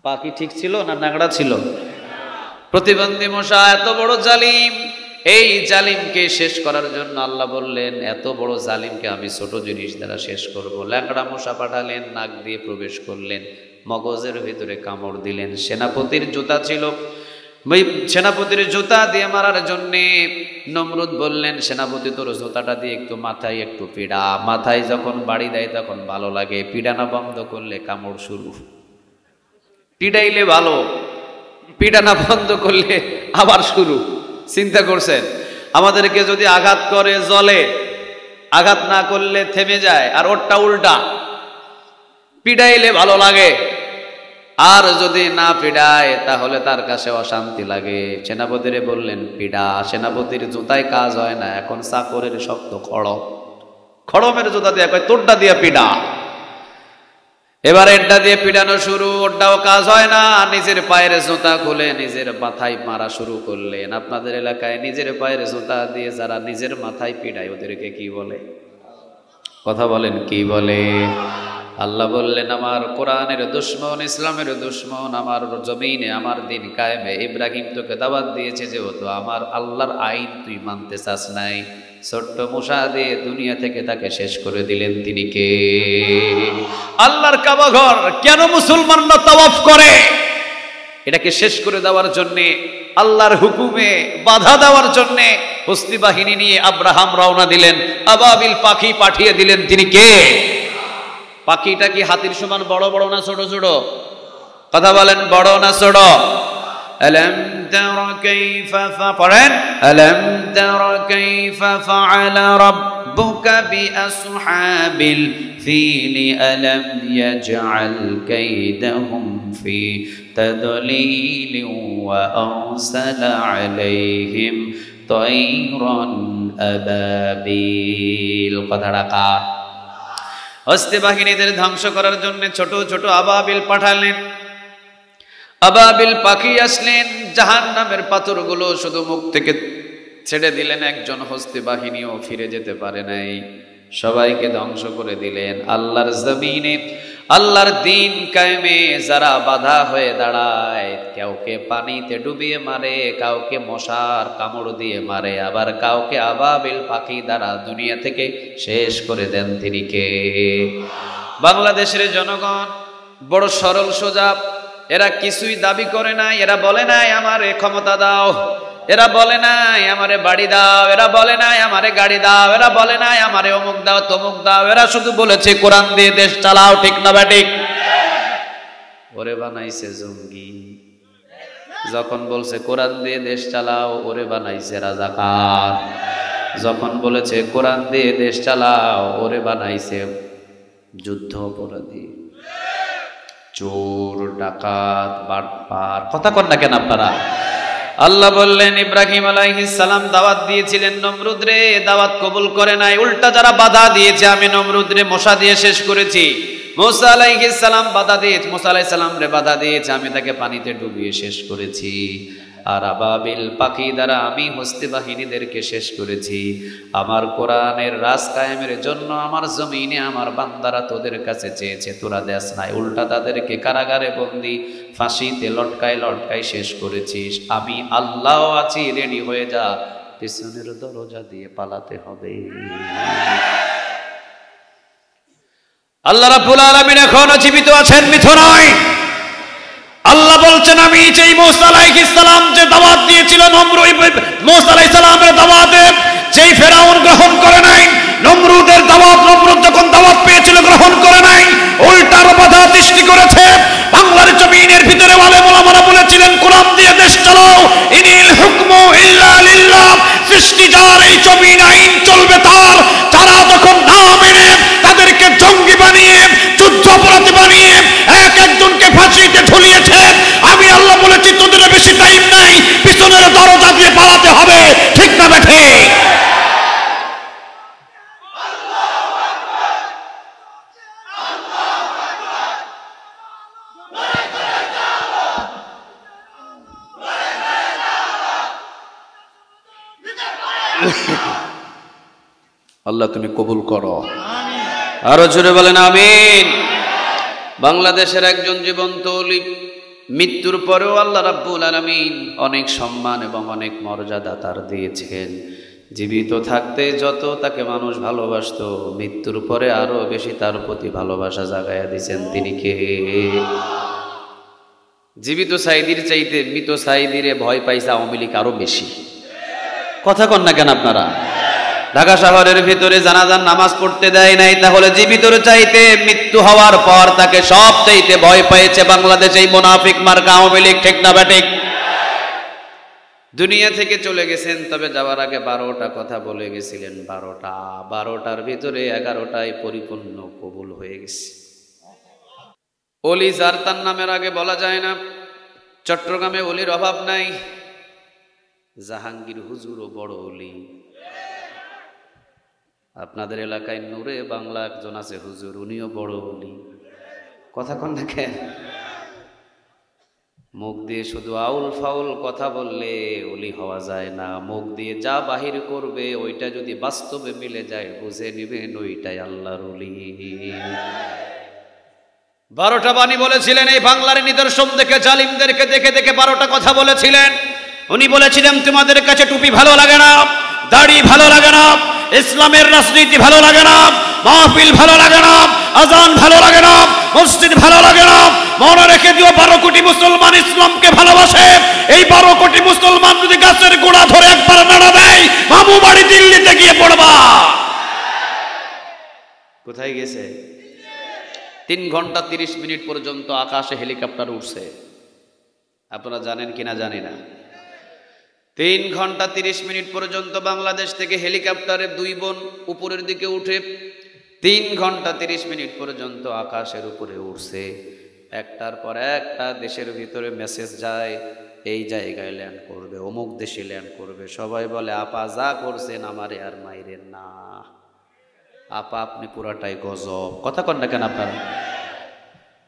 পাখি ঠিক ছিল না নাগড়া ছিল? প্রতিবন্ধী মশা, এত বড় জালিম। এই জালিমকে শেষ করার জন্য আল্লাহ বললেন এত বড় জালিমকে আমি ছোট জিনিস দ্বারা শেষ করব। ল্যাংড়া মশা পাঠালেন, নাক দিয়ে প্রবেশ করলেন, মগজের ভিতরে কামড় দিলেন। সেনাপতির জুতা ছিল, সেনাপতির জুতা দিয়ে মারার জন্যে নমরুদ বললেন সেনাপতি তোর জুতাটা দিয়ে একটু মাথায় একটু পিড়া। মাথায় যখন বাড়ি দেয় তখন ভালো লাগে, পিড়ানো বন্ধ করলে কামড় শুরু। পিড়াইলে ভালো, পিড়ানা বন্ধ করলে আবার শুরু। চিন্তা করছেন? আমাদেরকে যদি আঘাত করে জ্বলে, আঘাত না করলে থেমে যায়, আর ওরটা উল্টা, পিড়াইলে ভালো লাগে, আর যদি না পিড়ায় তাহলে তার কাছে অশান্তি লাগে। সেনাপতিরে বললেন পিড়া। সেনাপতির জুতায় কাজ হয় না, এখন চাকরের শক্ত খড়ম, খড়মের জুতা দিয়ে কয় তোরটা দিয়ে পিড়া। এবার এড্ডা দিয়ে পিড়ানো শুরু, ওটাও কাজ হয় না, নিজের পায়ের জুতা খুলে নিজের মাথায় মারা শুরু করলেন। আপনাদের এলাকায় নিজের পায়ের জুতা দিয়ে যারা নিজের মাথায় পিড়ায় ওদেরকে কি বলে? কথা বলেন কি বলে? আল্লাহ বললেন আমার কোরআনের দুশ্মন, ইসলামের দুশ্মন, আমার জমিনে আমার দিন কায়েমে ইব্রাহিম তোকে দাওয়াত দিয়েছে, যেহেতু আমার আল্লাহর আইন তুই মানতে চাস নাই, ছোট্ট মশা দিয়ে দুনিয়া থেকে তাকে শেষ করে দিলেন। তিনি কে? আল্লাহর কাবা ঘর কেন মুসলমানরা তাওয়াফ করে? এটাকে শেষ করে দেওয়ার জন্যে, আল্লাহর হুকুমে বাধা দেওয়ার জন্যে হস্তি বাহিনী নিয়ে আব্রাহাম রওনা দিলেন, আবাবিল পাখি পাঠিয়ে দিলেন। তিনি কে? পাখিটা কি হাতির সমান বড় বড় না ছোট ছোট? কথা বলেন, বড় না ছোট? আলাম তারা কাইফা ফাআলান, আলাম তারা কাইফা ফাআলা রাব্বুকা বিআসহাবিল ফিল আলাম ইয়াজআল কাইদাহুম ফি তাদলিল ওয়া আরসালা আলাইহিম তায়রান আবাবিল। কথাটা কার? হস্তি বাহিনীদের ধ্বংস করার জন্য ছোট ছোট আবাবিল পাঠালেন। আবাবিল পাখি আসলেন, জাহান্নামের পাথরগুলো শুধু মুখ থেকে ছেড়ে দিলেন। একজন হস্তি বাহিনীও ফিরে যেতে পারে নাই, সবাইকে ধ্বংস করে দিলেন। আল্লাহর জমিনে আল্লাহর দ্বীন কায়েমে যারা বাধা হয়ে দাঁড়ায়, কাউকে পানিতে ডুবিয়ে মারে, কাউকে মশার কামড় দিয়ে মারে, আবার কাউকে আবাবিল পাখি দ্বারা দুনিয়া থেকে শেষ করে দেন। তিনি কে? বাংলাদেশের জনগণ বড় সরল সোজা। এরা কিছুই দাবি করে নাই। এরা বলে নাই আমারে ক্ষমতা দাও, এরা বলে নাই আমারে বাড়ি দাও, এরা বলে নাই আমারে গাড়ি দাও, এরা বলে নাই আমারে অমুক দাও তমুক দাও। এরা শুধু বলেছে কোরআন দিয়ে দেশ চালাও। ঠিক না ব্যাটিক? ওরে বানাইছে জঙ্গি। যখন বলছে কোরআন দিয়ে দেশ চালাও, ওরে বানাইছে রাজাকার। যখন বলেছে কোরআন দিয়ে দেশ চালাও, ওরে বানাইছে যুদ্ধ অপরাধী, চোর, ডাকাত, বাটপার। কথা কন না কেন আপনারা? আল্লাহ বললেন, ইব্রাহিম আলাইহিস সালাম দাওয়াত দিয়েছিলেন, নমরুদ রে দাওয়াত কবুল করে নাই। উল্টা যারা বাধা দিয়েছে, আমি নমরুদ রে মশা দিয়ে শেষ করেছি। মুসা আলাইহিস সালাম বাধা দিয়েছে, মুসা আলাইহিস সালাম রে বাধা দিয়েছে, আমি তাকে পানিতে ডুবিয়ে শেষ করেছি। আর আবাবিল পাখি দ্বারা আমি হস্তি বাহিনীদেরকে শেষ করেছি। আমার কোরআনের রাজ কায়েমের জন্য আমার জমিনে আমার বান্দারা তোদের কাছে চেয়েছে, তোরা দেস নাই। উল্টা তাদেরকে কারাগারে বন্দি, ফাঁসিতে লটকায় লটকায় শেষ করেছিস। আমি আল্লাহ আছি, রেডি হয়ে যা, পিছনের দরজা দিয়ে পালাতে হবে। আল্লাহ রাব্বুল আলামিন এখনো জীবিত আছেন, মৃত নয়। আল্লাহ বলছেন, আমি যেই মুসা আলাইহিস সালাম যে দাওয়াত দিয়েছিল, মুসা আলাইহিস সালামের দাওয়াতে যেই ফেরাউন গ্রহণ করে নাই, নমরুদের দাওয়াত, নমরুদ যখন দাওয়াত পেয়েছিল গ্রহণ করে নাই, উল্টার বাধা সৃষ্টি করেছে। বাংলার জমিনের ভিতরে আলেম ওলামারা বলেছিলেন কোরআন দিয়ে দেশ চালাও, ইনিল হুকমু ইল্লা লিল্লাহ। সৃষ্টি যার, এই জমিন আইন চলবে তার। যারা যখন না মেনে তাদেরকে জঙ্গি বানিয়ে, যুদ্ধ অপরাধী বানিয়ে এক একজনকে ফাঁসিতে ঝুলিয়েছে, আমি আল্লাহ বলেছি তোদের বেশি টাইম নাই, পিছনের দরজা দিয়ে পালাতে হবে। ঠিক না বেঠে? আল্লাহ তুমি কবুল করো। আরো জোরে বলেন আমিন। বাংলাদেশের একজন জীবন্ত ওলি, মৃত্যুর পরেও আল্লাহ রাব্বুল আলামিন অনেক সম্মান এবং অনেক মর্যাদা তার দিয়েছেন। জীবিত থাকতে যত তাকে মানুষ ভালোবাসতো, মৃত্যুর পরে আরো বেশি তার প্রতি ভালোবাসা জাগাইয়া দিয়েছেন। তিনি কে? জীবিত সাইদির চাইতে মৃত সাইদিরে ভয় পাইছে আওয়ামী লীগ আরো বেশি। কথা কন না কেন আপনারা? ঢাকা শহরের ভিতরে জানাজার নামাজ পড়তে দেয় নাই, তাহলে জীবিতর চাইতে মৃত্যু হওয়ার পর তাকে সব চাইতে ভয় পেয়েছে বাংলাদেশ এই মুনাফিক মার্কা আওয়ামী লীগ। ঠিক না বেঠিক? দুনিয়া থেকে চলে গেছেন, তবে যাওয়ার আগে 12টা কথা বলে গেছিলেন। 12টার ভিতরে 11টাই পরিপূর্ণ কবুল হয়ে গেছে। অলি যার তার নামের আগে বলা যায় না। চট্টগ্রামে অলির অভাব নাই। জাহাঙ্গীর হুজুরও বড় অলি। আপনাদের এলাকায় নূরে বাংলা একজন আছে হুজুর, উনিও বড় অলি। কথা কন না কেন? মুখ দিয়ে শুধু আউল ফাউল কথা বললে অলি হওয়া যায় না। মুখ দিয়ে যা বাহির করবে ওইটা যদি বাস্তবে মিলে যায়, বুঝে নিবেন ওইটাই আল্লাহর অলি। 12টা বাণী বলেছিলেন। এই বাংলার নিদর্শন দেখে, জালিমদেরকে দেখে দেখে 12টা কথা বলেছিলেন। উনি বলেছিলেন তোমাদের কাছে টুপি ভালো লাগে না, দাড়ি ভালো লাগে না, ইসলামের রাজনীতি ভালো লাগে না, মাহফিল ভালো লাগে না, আজান ভালো লাগে না, মসজিদ ভালো লাগে না। মনে রেখে দিও 12 কোটি মুসলমান ইসলামকে ভালোবাসে। এই 12 কোটি মুসলমান যদি গাছের গোড়া ধরে একবার নাড়া দেয়, মামু বাড়ি দিল্লিতে গিয়ে পড়বা। কোথায় গেছে? 3 ঘন্টা 30 মিনিট পর্যন্ত আকাশে হেলিকপ্টার উঠছে। আপনারা জানেন কিনা জানি না। 3 ঘন্টা 30 মিনিট পর্যন্ত বাংলাদেশ থেকে হেলিকপ্টারে 2 বোন উপরের দিকে উঠে 3 ঘন্টা 30 মিনিট পর্যন্ত আকাশের উপরে উঠছে। একটার পর একটা দেশের ভিতরে মেসেজ যায়, এই জায়গায় ল্যান্ড করবে, অমুক দেশে ল্যান্ড করবে। সবাই বলে আপা যা করছেন আমারে আর মাইরেন না, আপা আপনি পুরাটাই গজব। কথা কন না কেন আপনারা?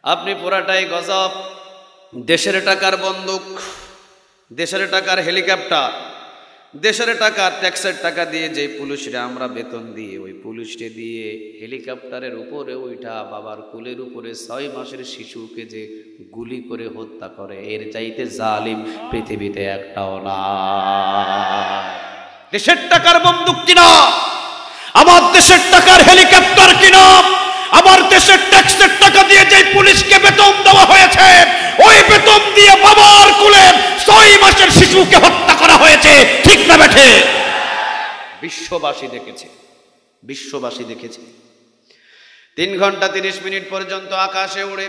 আপনি পুরাটাই গজব। দেশের টাকার বন্দুক, দেশের টাকার হেলিকপ্টার, দেশের টাকা ট্যাক্সের টাকা দিয়ে যে পুলিশরা আমরা বেতন দিয়ে, ওই পুলিশকে দিয়ে হেলিকপ্টারের উপরে ওইটা বাবার কুলের উপরে 6 মাসের শিশুকে যে গুলি করে হত্যা করে, এর চাইতে জালিম পৃথিবীতে একটাও না। দেশের টাকার বন্দুক কিনা, আমার দেশের টাকার হেলিকপ্টার কিনা, আমার দেশের ট্যাক্সের টাকা দিয়ে যে পুলিশকে বেতন দেওয়া হয়েছে, ওই বেতন দিয়ে বাবার কুলে 6 মাসের শিশুকে হত্যা করা হয়েছে। ঠিক না বেঠে? বিশ্ববাসী দেখেছে, বিশ্ববাসী দেখেছে। 3 ঘন্টা 30 মিনিট পর্যন্ত আকাশে উড়ে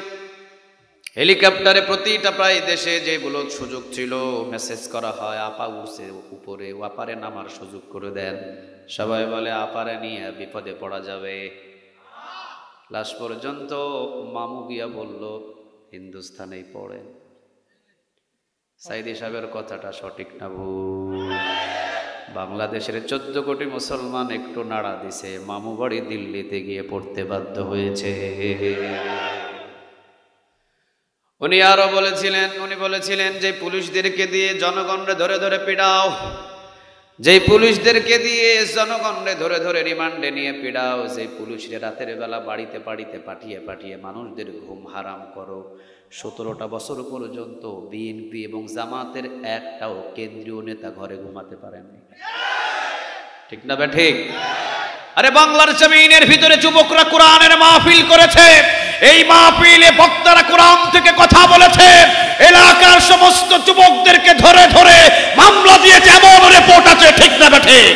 হেলিকপ্টারে প্রতিটা প্রায় দেশে যেগুলো সুযোগ ছিল মেসেজ করা হয়, আপা উঠছে উপরে, আপারে নামার সুযোগ করে দেন। সবাই বলে আপারে নিয়ে বিপদে পড়া যাবে। লাস্ট পর্যন্ত মামু গিয়া বলল হিন্দুস্তানেই পড়েন। সাইদি সাহেবের কথাটা সঠিক না ভুল? বাংলাদেশের 14 কোটি মুসলমান একটু নাড়া দিছে, মামু বাড়ি দিল্লিতে গিয়ে পড়তে বাধ্য হয়েছে। উনি আরো বলেছিলেন যে পুলিশদেরকে দিয়ে জনগণরে ধরে ধরে পিড়াও, যে পুলিশদেরকে দিয়ে জনগণরে ধরে ধরে রিমান্ডে নিয়ে পিড়াও, যে পুলিশরে রাতের বেলা বাড়িতে বাড়িতে পাঠিয়ে পাঠিয়ে মানুষদের ঘুম হারাম করো। 17টা বছর পর্যন্ত বিএনপি এবং জামাতের একটাও কেন্দ্রীয় নেতা ঘরে ঘুমাতে পারেনি। ঠিক না বে ঠিক? আরে বাংলার জমিনের ভিতরে যুবকরা কোরআনের মাহফিল করেছে, এই মাহফিলে বক্তারা কোরআন থেকে কথা বলেছে, এলাকার সমস্ত যুবকদেরকে ধরে ধরে মামলা দিয়েছে, এমন রিপোর্ট আছে। ঠিক না বে ঠিক?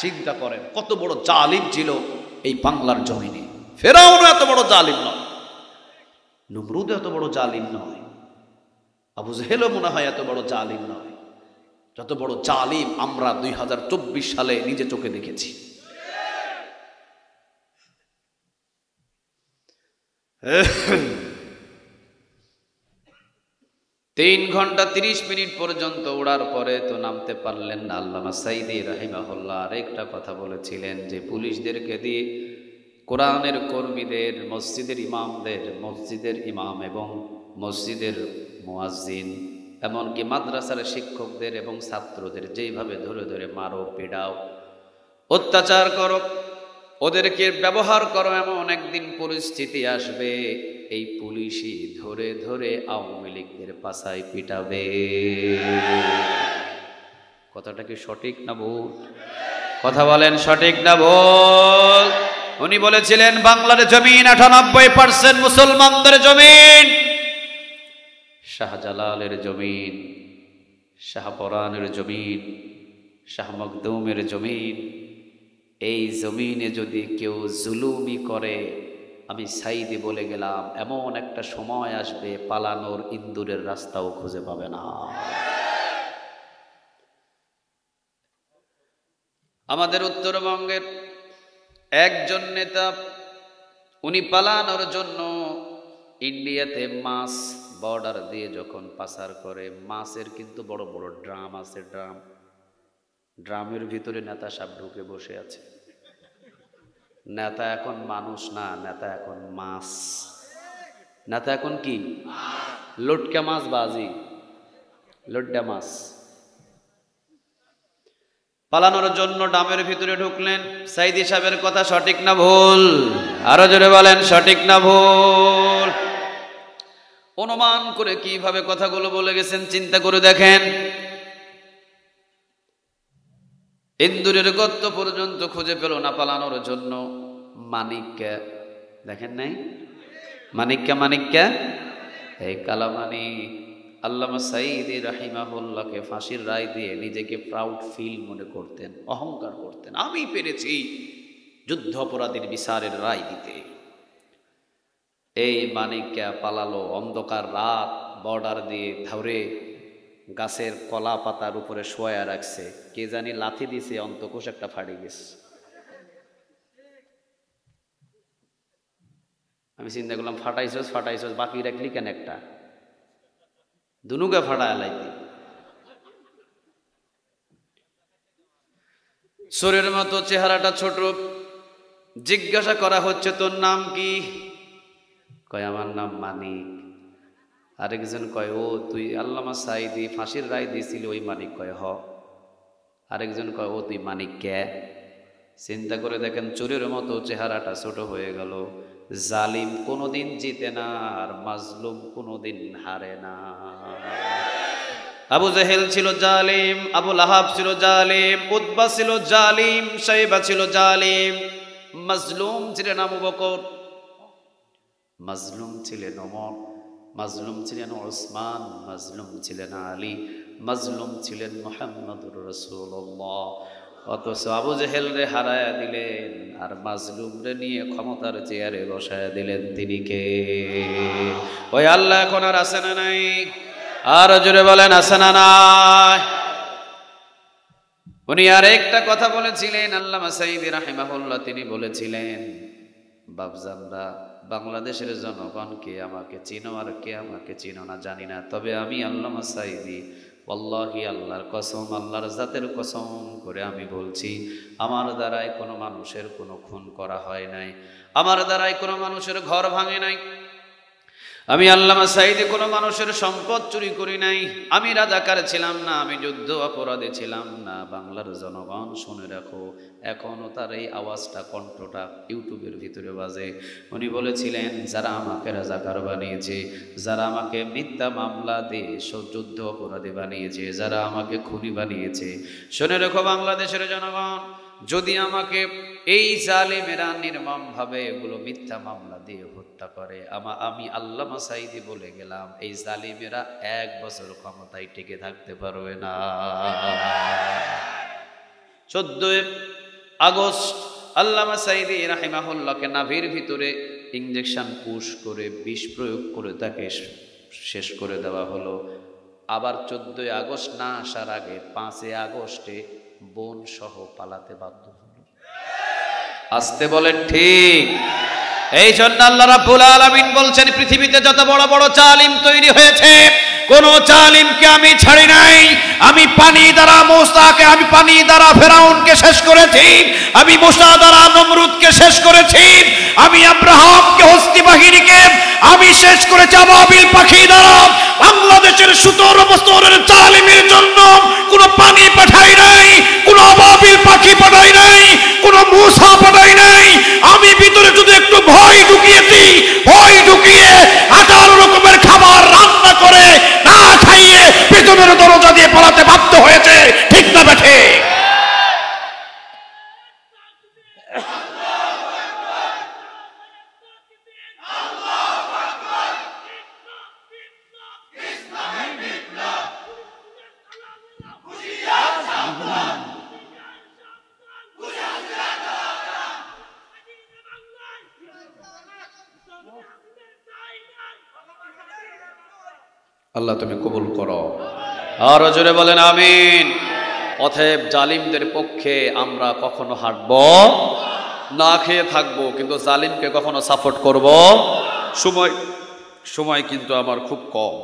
চিন্তা করেন কত বড় জালিম ছিল এই বাংলার জমিনে। ফেরাউন এত বড় জালিম নয়, নমরুদ এত বড় জালিম নয়, আবু জেহেলও মনে হয় এত বড় জালিম নয়। যত বড় জালিম আমরা 2024 সালে নিজে চোখে দেখেছি। 3 ঘন্টা 30 মিনিট পর্যন্ত ওড়ার পরে তো নামতে পারলেন না। আল্লামা সাইদি রাহিমাহুল্লাহ আরেকটা কথা বলেছিলেন যে পুলিশদেরকে দিয়ে কোরআনের কর্মীদের, মসজিদের ইমামদের, মসজিদের ইমাম এবং মসজিদের মুয়াজ্জিন, এমনকি মাদ্রাসার শিক্ষকদের এবং ছাত্রদের যেইভাবে ধরে ধরে মারো, পিড়াও, অত্যাচার করো, ওদেরকে ব্যবহার করো, এমন একদিন পরিস্থিতি আসবে এই পুলিশই ধরে ধরে আওয়ামী লীগদের পাছায় পিটাবে। কথাটা কি সঠিক না ভুল? কথা বলেন সঠিক না ভুল? উনি বলেছিলেন বাংলার জমিন 98% মুসলমানদের জমিন, শাহজালালের জমিন, শাহপরানের জমিন, শাহ মখদুমের জমিন। এই জমিনে যদি কেউ জুলুমি করে, আমি সাইদি বলে গেলাম এমন একটা সময় আসবে পালানোর ইন্দুরের রাস্তাও খুঁজে পাবে না। আমাদের উত্তরবঙ্গের একজন নেতা, উনি পালানোর জন্য ইন্ডিয়াতে মাছ বর্ডার দিয়ে যখন পাচার করে, মাছের কিন্তু বড় বড় ড্রাম আছে, ড্রামের ভিতরে নেতা সাহেব ঢুকে বসে আছে। নেতা এখন মানুষ না, নেতা এখন মাছ। নেতা এখন কি? লটকা মাছ বাজি, লড্ডা মাছ। পালানোর জন্য ডামের ভিতরে ঢুকলেন। সাইদি সাহেবের কথা সঠিক না ভুল? আরো জোরে বলেন সঠিক না ভুল? অনুমান করে কিভাবে কথাগুলো বলে গেছেন চিন্তা করে দেখেন। ইন্দুরের গর্ত পর্যন্ত খুঁজে পেল না পালানোর জন্য। মানিককে দেখেন নাই? মানিককে এই কালামানিক আল্লামা সাঈদী রাহিমাহুল্লাহকে ফাঁসির রায় দিয়ে নিজেকে প্রাউড ফিল মনে করতেন, অহংকার করতেন, আমি পেরেছি যুদ্ধ অপরাধীর বিচারের রায় দিতে। এই মানিককে পালালো। অন্ধকার রাত, বর্ডার দিয়ে ধরে গাছের কলা পাতার উপরে শোয়া রাখছে। কে জানি লাথি দিছে, অন্তকোষ একটা ফাড়ে গেছে। আমি চিন্তা করলাম, ফাটাইছস বাকি রাখলি কেন? একটা দুনুকে ফাটা এলাইতে। শরীরের মতো, চেহারাটা ছোট। জিজ্ঞাসা করা হচ্ছে, তোর নাম কি? কয় আমার নাম মানিক। আরেকজন কয়, ও তুই আল্লামা সাঈদী ফাঁসির রায় দিয়েছিল ওই মানিক? কয় হ। আরেকজন কয়, ও তুই মানিক কে? চিন্তা করে দেখেন, চোরের মতো চেহারাটা ছোট হয়ে গেল। জালিম কোনোদিন জিতে না, আর মাজলুম কোনোদিন হারে না। আবু জেহেল ছিল জালিম, আবু লাহাব ছিল জালিম, উতবা ছিল জালিম, শাইবা ছিল জালিম। মাজলুম ছিলেন আবু বকর, মাজলুম ছিলেন ওমর, মাজলুম ছিলেন ওসমান, মাজলুম ছিলেন আলী, মাজলুম ছিলেন মুহাম্মদুর রাসূলুল্লাহ। অথচ আবু জেহেল রে হারায়া দিলেন, আর মাজলুম রে নিয়ে ক্ষমতার চেয়ারে বসায়া দিলেন। তিনি কে? ওই আল্লাহ এখন আর আছে না নাই? আর জোরে বলেন, আছে না নাই? উনি আর একটা কথা বলেছিলেন, আল্লামা সাঈদী রাহিমাহুল্লাহ, তিনি বলেছিলেন, বাপজানরা, বাংলাদেশের জনগণ কে আমাকে চিনো আর কে আমাকে চিনো না জানি না, তবে আমি আল্লামা সাঈদী ওয়াল্লাহি, আল্লাহর কসম, আল্লাহর জাতের কসম করে আমি বলছি, আমার দ্বারাই কোনো মানুষের কোনো খুন করা হয় নাই, আমার দ্বারাই কোনো মানুষের ঘর ভাঙে নাই, আমি আল্লামা সাঈদী কোনো মানুষের সম্পদ চুরি করি নাই, আমি রাজাকার ছিলাম না, আমি যুদ্ধ অপরাধী ছিলাম না। বাংলার জনগণ শুনে রাখো, এখনও তার এই আওয়াজটা, কণ্ঠটা ইউটিউবের ভিতরে বাজে। উনি বলেছিলেন, যারা আমাকে রাজাকার বানিয়েছে, যারা আমাকে মিথ্যা মামলা দিয়ে যুদ্ধ অপরাধী বানিয়েছে, যারা আমাকে খুনি বানিয়েছে, শুনে রাখো বাংলাদেশের জনগণ, যদি আমাকে এই জালেমেরা নির্মমভাবে এগুলো মিথ্যা মামলা দিয়ে হত্যা করে, আমি আল্লামা সাঈদী বলে গেলাম, এই জালিমেরা 1 বছর ক্ষমতায় টিকে থাকতে পারবে না। 14 আগস্ট আল্লামা সাঈদী রাহিমাহুল্লাহকে নাভির ভিতরে ইনজেকশন পুশ করে বিষ প্রয়োগ করে তাকে শেষ করে দেওয়া হলো। আবার 14 আগস্ট না আসার আগে 5 আগস্টে বোন সহ পালাতে বাধ্য হলো। আসতে বলেন ঠিক? এই জন্য আল্লাহ রাব্বুল আলামিন বলছেন, পৃথিবীতে যত বড় বড় জালিম তৈরি হয়েছে, কোন জালিমকে আমি ছাড়ি নাই। আমি পানি দ্বারা মূসাকে, আমি পানি দ্বারা ফেরাউনকে শেষ করেছি, আমি মূসা দ্বারা নমরুদকে শেষ করেছি, আমি আব্রাহামকে, হস্তি বাহিনীকে আমি শেষ করেছি আবাবিল পাখি দ্বারা। বাংলাদেশের 17 বছরের জালিমের জন্য কোন পানি পাঠাই নাই, কোন আবাবিল পাখি পাঠাই নাই, কোন মূসা পাঠাই নাই। আমি ভিতরে শুধু একটু ভয় ঢুকিয়েছি, ভয় ঢুকিয়ে 18 রকমের খাবার রান্না করে না খাইয়ে পেছনের দরজা দিয়ে পালাতে বাধ্য হয়েছে। ঠিক না বেঠে? আল্লাহ তুমি কবুল করো, আর জোরে বলেন আমিন। অতএব জালিমদের পক্ষে আমরা কখনো হাঁটব না, খেয়ে থাকবো, কিন্তু জালিমকে কখনো সাপোর্ট করব। সময় কিন্তু আমার খুব কম,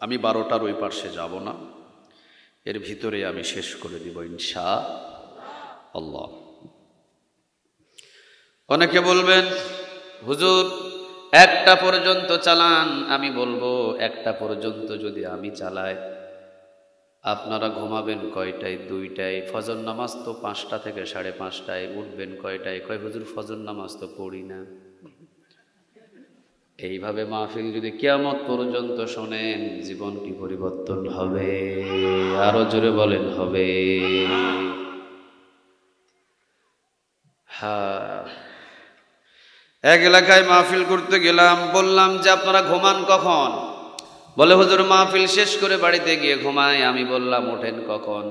আমি 12টার ওই পার্শ্বে যাব না, এর ভিতরে আমি শেষ করে দিব ইনশাআল্লাহ। অনেকে বলবেন, হুজুর 1টা পর্যন্ত চালান। আমি বলবো, 1টা পর্যন্ত যদি আমি চালাই, আপনারা ঘুমাবেন কয়টায়? 2টায়। ফজর নামাজ তো 5টা থেকে 5:30টায়। উঠবেন কয়টায়? কয় হুজুর ফজর নামাজ তো পড়ি না। এইভাবে মাহফিল যদি কিয়ামত পর্যন্ত শোনেন, জীবন কি পরিবর্তন হবে? আরো জোরে বলেন হবে। হ্যাঁ, এক এলাকায় মাহফিল করতে গেলাম, বললাম যে আপনারা ঘুমান কখন? বলে হুজুর মাহফিল শেষ করে বাড়িতে গিয়ে ঘুমাই। আমি বললাম ওঠেন কখন?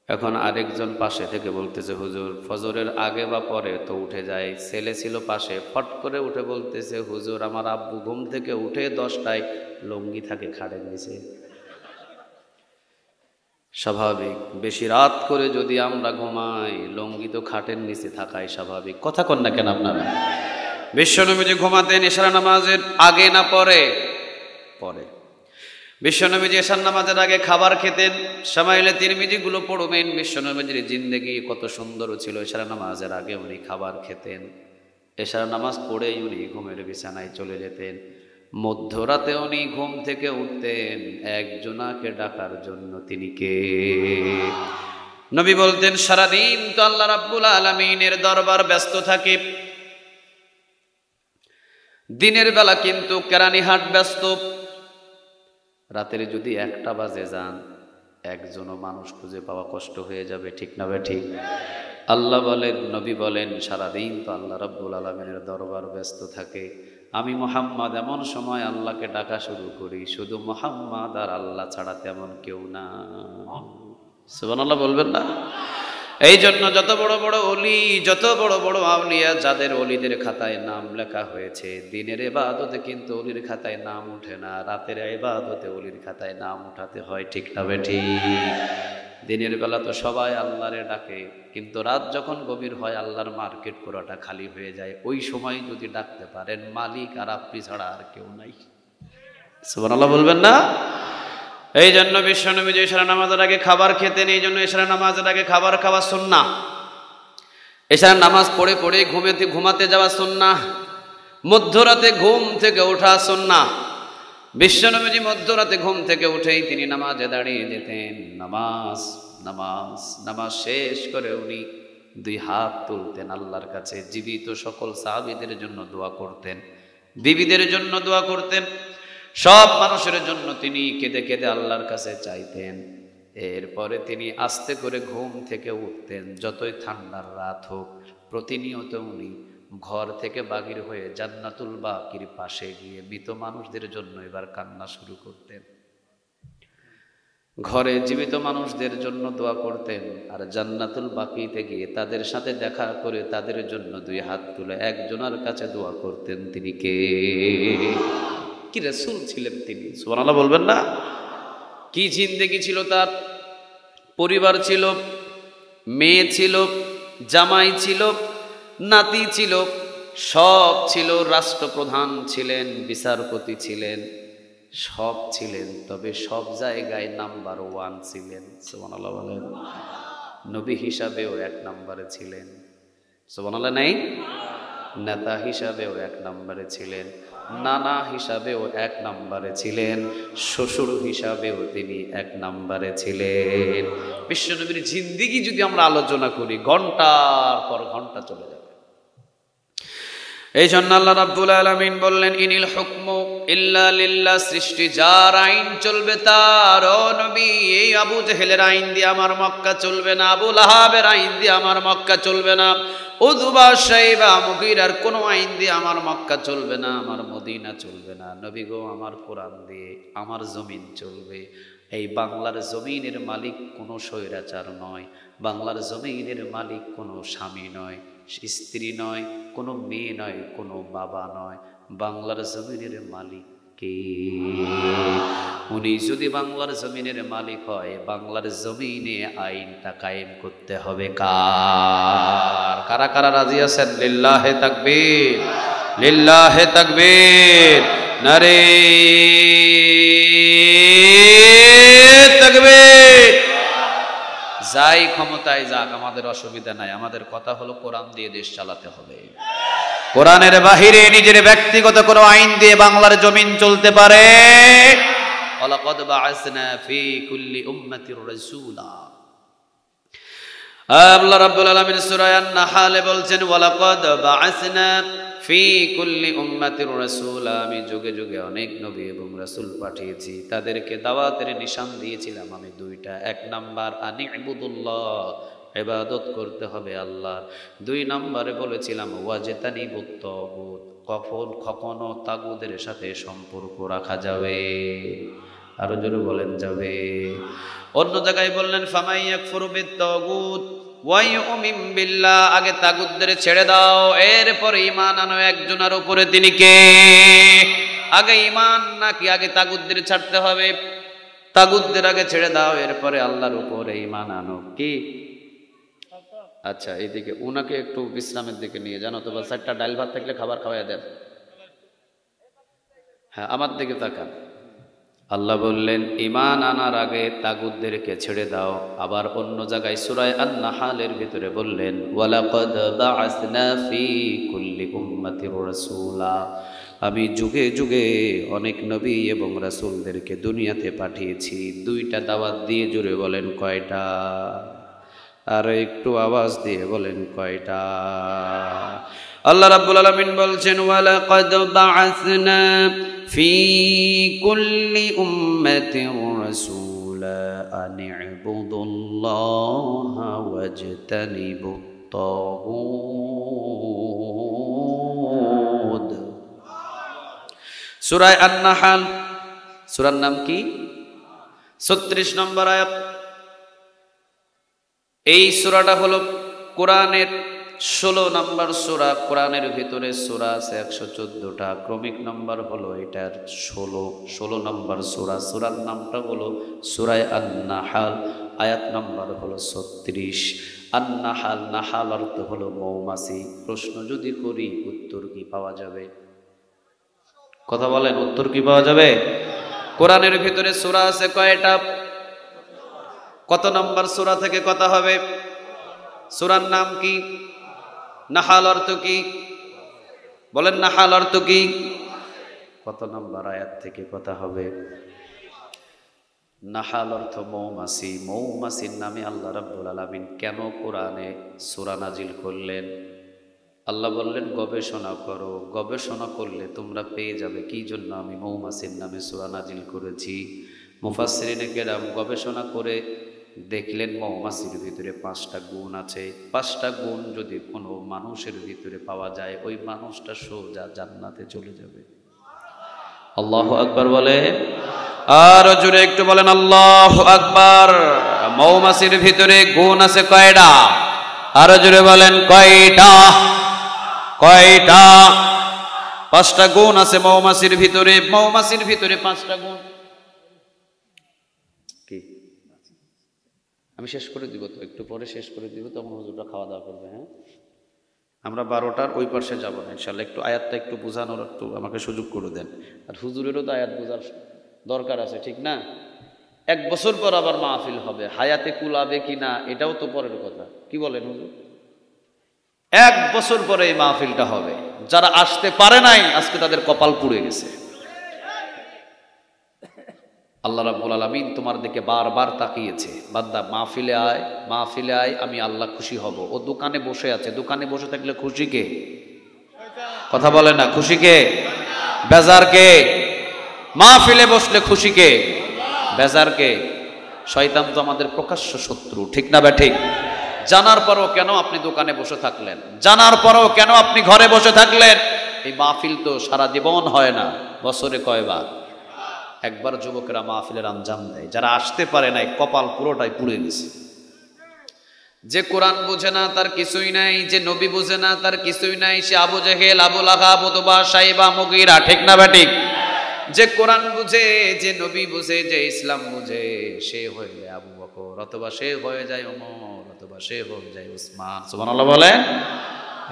এখন আরেকজন পাশে থেকে বলতেছে হুজুর ফজরের আগে বা পরে তো উঠে যায়। ছেলে ছিল পাশে, ফট করে উঠে বলতেছে হুজুর আমার আব্বু ঘুম থেকে উঠে 10টায় লুঙ্গি থাকে খাটের নিচে। স্বাভাবিক, বেশি রাত করে যদি আমরা ঘুমাই লুঙ্গি তো খাটের নিচে থাকাই স্বাভাবিক। কথা কন না কেন আপনারা? বিশ্বনবীজি ঘুমাতেন এশার নামাজের আগে না পরে? পরে। বিশ্বনবীজি এশার নামাজের আগে খাবার খেতেন। শামাইলে তিরমিজিগুলো পড়বেন, বিশ্বনবীজির জিন্দেগি কত সুন্দর ছিল। এশার নামাজের আগে উনি খাবার খেতেন, এশার নামাজ পড়েই উনি ঘুমের বিছানায় চলে যেতেন। মধ্যরাতে উনি ঘুম থেকে উঠতেন একজনাকে ডাকার জন্য। তিনি কে? নবী বলতেন সারাদিন তো আল্লাহ রাব্বুল আলামিনের দরবার ব্যস্ত থাকে, দিনের বেলা কিন্তু কেরানীহাট ব্যস্ত। রাতের যদি 1টা বাজে যান একজনও মানুষ খুঁজে পাওয়া কষ্ট হয়ে যাবে, ঠিক না ঠিক? আল্লাহ বলেন, নবী বলেন সারাদিন তো আল্লাহ রাব্বুল আলামিনের দরবার ব্যস্ত থাকে। আমি মুহাম্মদ এমন সময় আল্লাহকে ডাকা শুরু করি, শুধু মুহাম্মদ আর আল্লাহ ছাড়া তেমন কেউ না। সুবহানাল্লাহ বলবেন না? এই জন্য যত বড় বড় ওলি, যত বড় বড় আউলিয়া, যাদের ওলিদের খাতায় নাম লেখা হয়েছে, দিনের ইবাদতে কিন্তু ওলির খাতায় নাম ওঠে না, রাতের ইবাদতে ওলির খাতায় নাম উঠাতে হয়, ঠিক না ঠিক? দিনের বেলা তো সবাই আল্লাহরে ডাকে, কিন্তু রাত যখন গভীর হয় আল্লাহর মার্কেট পুরোটা খালি হয়ে যায়। ওই সময় যদি ডাকতে পারেন মালিক আর আপনি ছাড়া আর কেউ নাই। সুবহানাল্লাহ বলবেন না? এই জন্য বিশ্বনবী যে এশার নামাজের আগে খাবার খেতেন, এই জন্য এশার নামাজের আগে খাবার খাওয়া সুন্নাহ। এশার নামাজ পড়ে পড়ে ঘুমাতে যাওয়া সুন্নাহ। মধ্যরাতে ঘুম থেকে ওঠা সুন্নাহ। বিশ্বনবীজি মধ্যরাতে ঘুম থেকে উঠেই তিনি নামাজে দাঁড়িয়ে যেতেন। নামাজ শেষ করে উনি 2 হাত তুলতেন আল্লাহর কাছে, জীবিত সকল সাহাবীদের জন্য দোয়া করতেন, বিবিদের জন্য দোয়া করতেন, সব মানুষের জন্য তিনি কেঁদে কেঁদে আল্লাহর কাছে চাইতেন। এরপরে তিনি আস্তে করে ঘুম থেকে উঠতেন, যতই ঠান্ডার রাত হোক। প্রতিনিয়ত উনি ঘর থেকে বাহির হয়ে জান্নাতুল বাকির পাশে গিয়ে মৃত মানুষদের জন্য এবার কান্না শুরু করতেন। ঘরে জীবিত মানুষদের জন্য দোয়া করতেন, আর জান্নাতুল বাকিতে গিয়ে তাদের সাথে দেখা করে তাদের জন্য 2 হাত তুলে একজনের কাছে দোয়া করতেন। তিনি কে? কি রাসূল ছিলেন তিনি। সুবহানাল্লাহ বলবেন না? কি জিন্দেগি ছিল তার। পরিবার ছিল, মেয়ে ছিল, জামাই ছিল, নাতি ছিল, সব ছিল। রাষ্ট্রপ্রধান ছিলেন, বিচারপতি ছিলেন, সব ছিলেন। তবে সব জায়গায় নাম্বার 1 ছিলেন। সুবহানাল্লাহ বলেন। নবী হিসাবেও 1 নম্বরে ছিলেন। সুবহানাল্লাহ নাই? নেতা হিসাবেও 1 নম্বরে ছিলেন, নানা হিসাবেও 1 নম্বরে ছিলেন, শ্বশুর হিসাবেও তিনি 1 নম্বরে ছিলেন। বিশ্বনবীর জিন্দেগি যদি আমরা আলোচনা করি ঘন্টার পর ঘন্টা চলে যাবে। এই জন্য আল্লাহ রাব্বুল আলামিন বললেন ইনিল হুকমু ইল্লা লিল্লাহ, সৃষ্টি যার আইন চলবে তার। ও নবী, এই আবু জেহেলের আইন দিয়ে আমার মক্কা চলবে না, আবু লাহাবের আইন দিয়ে আমার মক্কা চলবে না, উযবা শাইবা মুগীরার কোন আইন দিয়ে আমার মক্কা চলবে না, আমার মদিনা চলবে না। নবী গো, আমার কোরআন দিয়ে আমার জমিন চলবে। এই বাংলার জমিনের মালিক কোনো স্বৈরাচার নয়, বাংলার জমিনের মালিক কোনো স্বামী নয়, স্ত্রী নয়, কোনো মেয়ে নয়, কোনো বাবা নয়। বাংলার জমিনের মালিক কে? উনি যদি বাংলার জমিনের মালিক হয়, বাংলার জমিনে আইনটা কায়েম করতে হবে কার? কারা কারা রাজি আছেন? লিল্লাহে তাকবীর, লিল্লাহে তাকবীর, নারে তাকবীর। যাই ক্ষমতায় যাক, আমাদের অসুবিধা নাই। আমাদের কথা হলো কোরআন দিয়ে দেশ চালাতে হবে। কোরআনের বাহিরে নিজের ব্যক্তিগত কোনো আইন দিয়ে বাংলার জমিন চলতে পারে? ওয়ালাকাদ বাআসনা ফি কুল্লি উম্মাতির রাসূলা। আল্লাহ রাব্বুল আলামিন সূরা আন-নাহলে বলছেন ওয়ালাকাদ বাআসনা ফি কুল্লি উম্মাতির রাসূলা, আমি যুগে যুগে অনেক নবী এবং রাসূল পাঠিয়েছি, তাদেরকে দাওয়াতের নিশান দিয়েছিলাম আমি 2টা। 1 নাম্বার আনি'বুদুল্লাহ ইবাদত করতে হবে আল্লাহ। 2 নম্বরে বলেছিলাম ওয়াজতানিবুত তাগুত, কখনো তাগুদের সাথে সম্পর্ক রাখা যাবে, আরো জোরে বলেন যাবে। অন্য জায়গায় বললেন ফামাই ইয়াকফুরু বিত-তাগুত ওয়া ইউমিন বিল্লাহ, আগে তাগুতদের ছেড়ে দাও, এরপর ঈমান আনো একজনের উপরে, তিনি কে? আগে ঈমান নাকি আগে তাগুতদের ছাড়তে হবে? তাগুতদের আগে ছেড়ে দাও, এরপরে আল্লাহর উপরে ঈমান আনো। কি? আচ্ছা, এইদিকে উনাকে একটু বিশ্রামের দিকে নিয়ে যান, অথবা 4টা ডাল ভাত থাকলে খাবার খাওয়াই দেন। হ্যাঁ, আমার দিকে তাকান। আল্লাহ বললেন ঈমান আনার আগে তাগুতদেরকে ছেড়ে দাও। আবার অন্য জায়গায় সূরা আন-নাহলের ভিতরে বললেন ওয়ালাকাদ বা'আসনা ফি কুল্লি উম্মাতির রাসূলা, আমি যুগে যুগে অনেক নবী এবং রাসূলদেরকে দুনিয়াতে পাঠিয়েছি। 2টা দাওয়াত দিয়ে জুড়ে বলেন কয়টা? আর একটু আওয়াজ দিয়ে বলেন কয়টা? আল্লাহ রাব্বুল আলামিন বলছেন ওয়ালাকাদ বা'আসনা ফি কুল্লি উম্মাতির রাসূলা আন ইবুদুল্লাহা ওয়াজতানিবুত তাগুত। সূরা আন-নাহল, সূরার নাম কি? 36 নম্বর আয়াত। এই সূরাটা হলো কোরআনের 16 নম্বর সূরা। কোরআনের ভিতরে সূরা আছে 114টা, ক্রমিক নম্বর হলো এটার 16 নম্বর সূরা। সূরার নামটা হলো সূরা আন-নাহল, আয়াত নম্বর হলো 36। আন-নাহল, নাহল অর্থ হলো মৌমাছি। প্রশ্ন যদি করি উত্তর কি পাওয়া যাবে? কথা বলেন, উত্তর কি পাওয়া যাবে? কোরআনের ভিতরে সূরা আছে কয়টা? কত নম্বর সূরা থেকে কথা হবে? সূরার নাম কি? নাহল অর্থ কি? বলেন, নাহল অর্থ কি? কত নম্বর আয়াত থেকে কথা হবে? নাহল অর্থ মৌমাছি। মৌমাছির নামে আল্লাহ রাব্বুল আলামিন কেন কোরআনে সূরা নাজিল করলেন? আল্লাহ বললেন গবেষণা করো, গবেষণা করলে তোমরা পেয়ে যাবে কি জন্য আমি মৌমাছির নামে সূরা নাজিল করেছি। মুফাসসিরিনে কেরাম গবেষণা করে দেখলেন মৌমাছির ভিতরে 5টা গুণ আছে। 5টা গুণ যদি কোনো মানুষের ভিতরে পাওয়া যায়, ওই মানুষটা সোজা জান্নাতে চলে যাবে। আল্লাহু আকবার বলে, আর জোরে একটু বলেন আল্লাহু আকবার। মৌমাছির ভিতরে গুণ আছে কয়টা? আর জোরে বলেন কয়টা? কয়টা? 5টা গুণ আছে মৌমাছির ভিতরে। মৌমাছির ভিতরে 5টা গুণ। কি? আমি শেষ করে দিব তো, একটু পরে শেষ করে দিব, তখন হুজুররা খাওয়া দাওয়া করবে। হ্যাঁ, আমরা 12টার ওই পাশে যাব না ইনশাআল্লাহ। একটু আয়াতটা একটু বোঝানোর একটু আমাকে সুযোগ করে দেন। আর হুজুরেরও তো আয়াত বোঝার দরকার আছে, ঠিক না? 1 বছর পর আবার মাহফিল হবে, হায়াতে কুলাবে কিনা এটাও তো পরের কথা। কি বলেন হুজুর? 1 বছর পরে এই মাহফিলটা হবে। যারা আসতে পারে নাই আজকে তাদের কপাল পুড়ে গেছে। আল্লাহ রাব্বুল আলামিন তোমার দিকে বারবার তাকিয়েছে, বান্দা মাহফিলে আয়, মাহফিলে আয়, আমি আল্লাহ খুশি হব। ও দোকানে বসে আছে, দোকানে বসে থাকলে খুশি কে? কথা বলে না, খুশি কে? বেজার কে? মাহফিলে বসলে খুশি কে? বেজার কে? শয়তান তো আমাদের প্রকাশ্য শত্রু, ঠিক না বে ঠিক? জানার পরও কেন আপনি দোকানে বসে থাকলেন? জানার পরও কেন আপনি ঘরে বসে থাকলেন? এই মাহফিল তো সারা জীবন হয় না, বছরে কয়বার? একবার যুবকেরা মাহফিলের আঞ্জাম দেয়। যারা আসতে পারে নাই কপাল পুরোটাই পুড়ে গেছে। যে কোরআন বুঝে না তার কিছুই নাই, যে নবী বুঝে না তার কিছুই নাই। সে আবু জেহেল, আবু লাহাব, উতবা, সাইবা, মুগীরা, ঠিক না বে ঠিক? যে কোরআন বুঝে, যে নবী বুঝে, যে ইসলাম বুঝে, সে হয়ে যায় আবু বকর, অথবা সে হয়ে যায় ওমর, অথবা সে হয়ে যায় উসমান। সুবহানাল্লাহ বলে।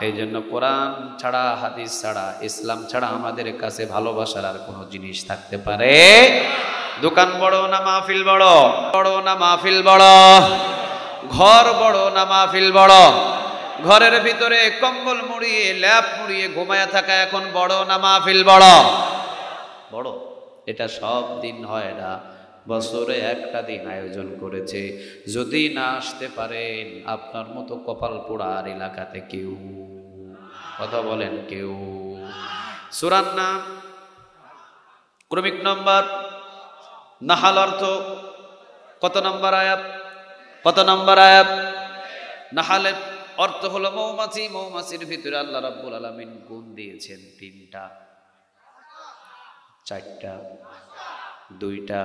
এই জন্য কোরআন ছাড়া, হাদিস ছাড়া, ইসলাম ছাড়া আমাদের কাছে ভালোবাসার আর কোনো জিনিস থাকতে পারে? দোকান বড় না মাহফিল বড়? বড় না মাহফিল বড়? ঘর বড় না মাহফিল বড়? ঘরের ভিতরে কম্বল মুড়িয়ে, ল্যাপ মুড়িয়ে ঘুমায়া থাকা এখন বড় না মাহফিল বড়? বড়। এটা সব দিন হয় না, বছরে একটা দিন আয়োজন করেছে। যদি না আসতে পারেন, আপনার মতো কপাল পোড়ার এলাকাতে কেউ, কথা বলেন কেউ। সূরার নাম ক্রমিক নম্বর, নাহল অর্থ কত নম্বর আয়াত? কত নম্বর আয়াত? নাহালের অর্থ হলো মৌমাছি। মৌমাছির ভিতরে আল্লাহ রাব্বুল আলামিন গুণ দিয়েছেন 3টা, 4টা, 2টা,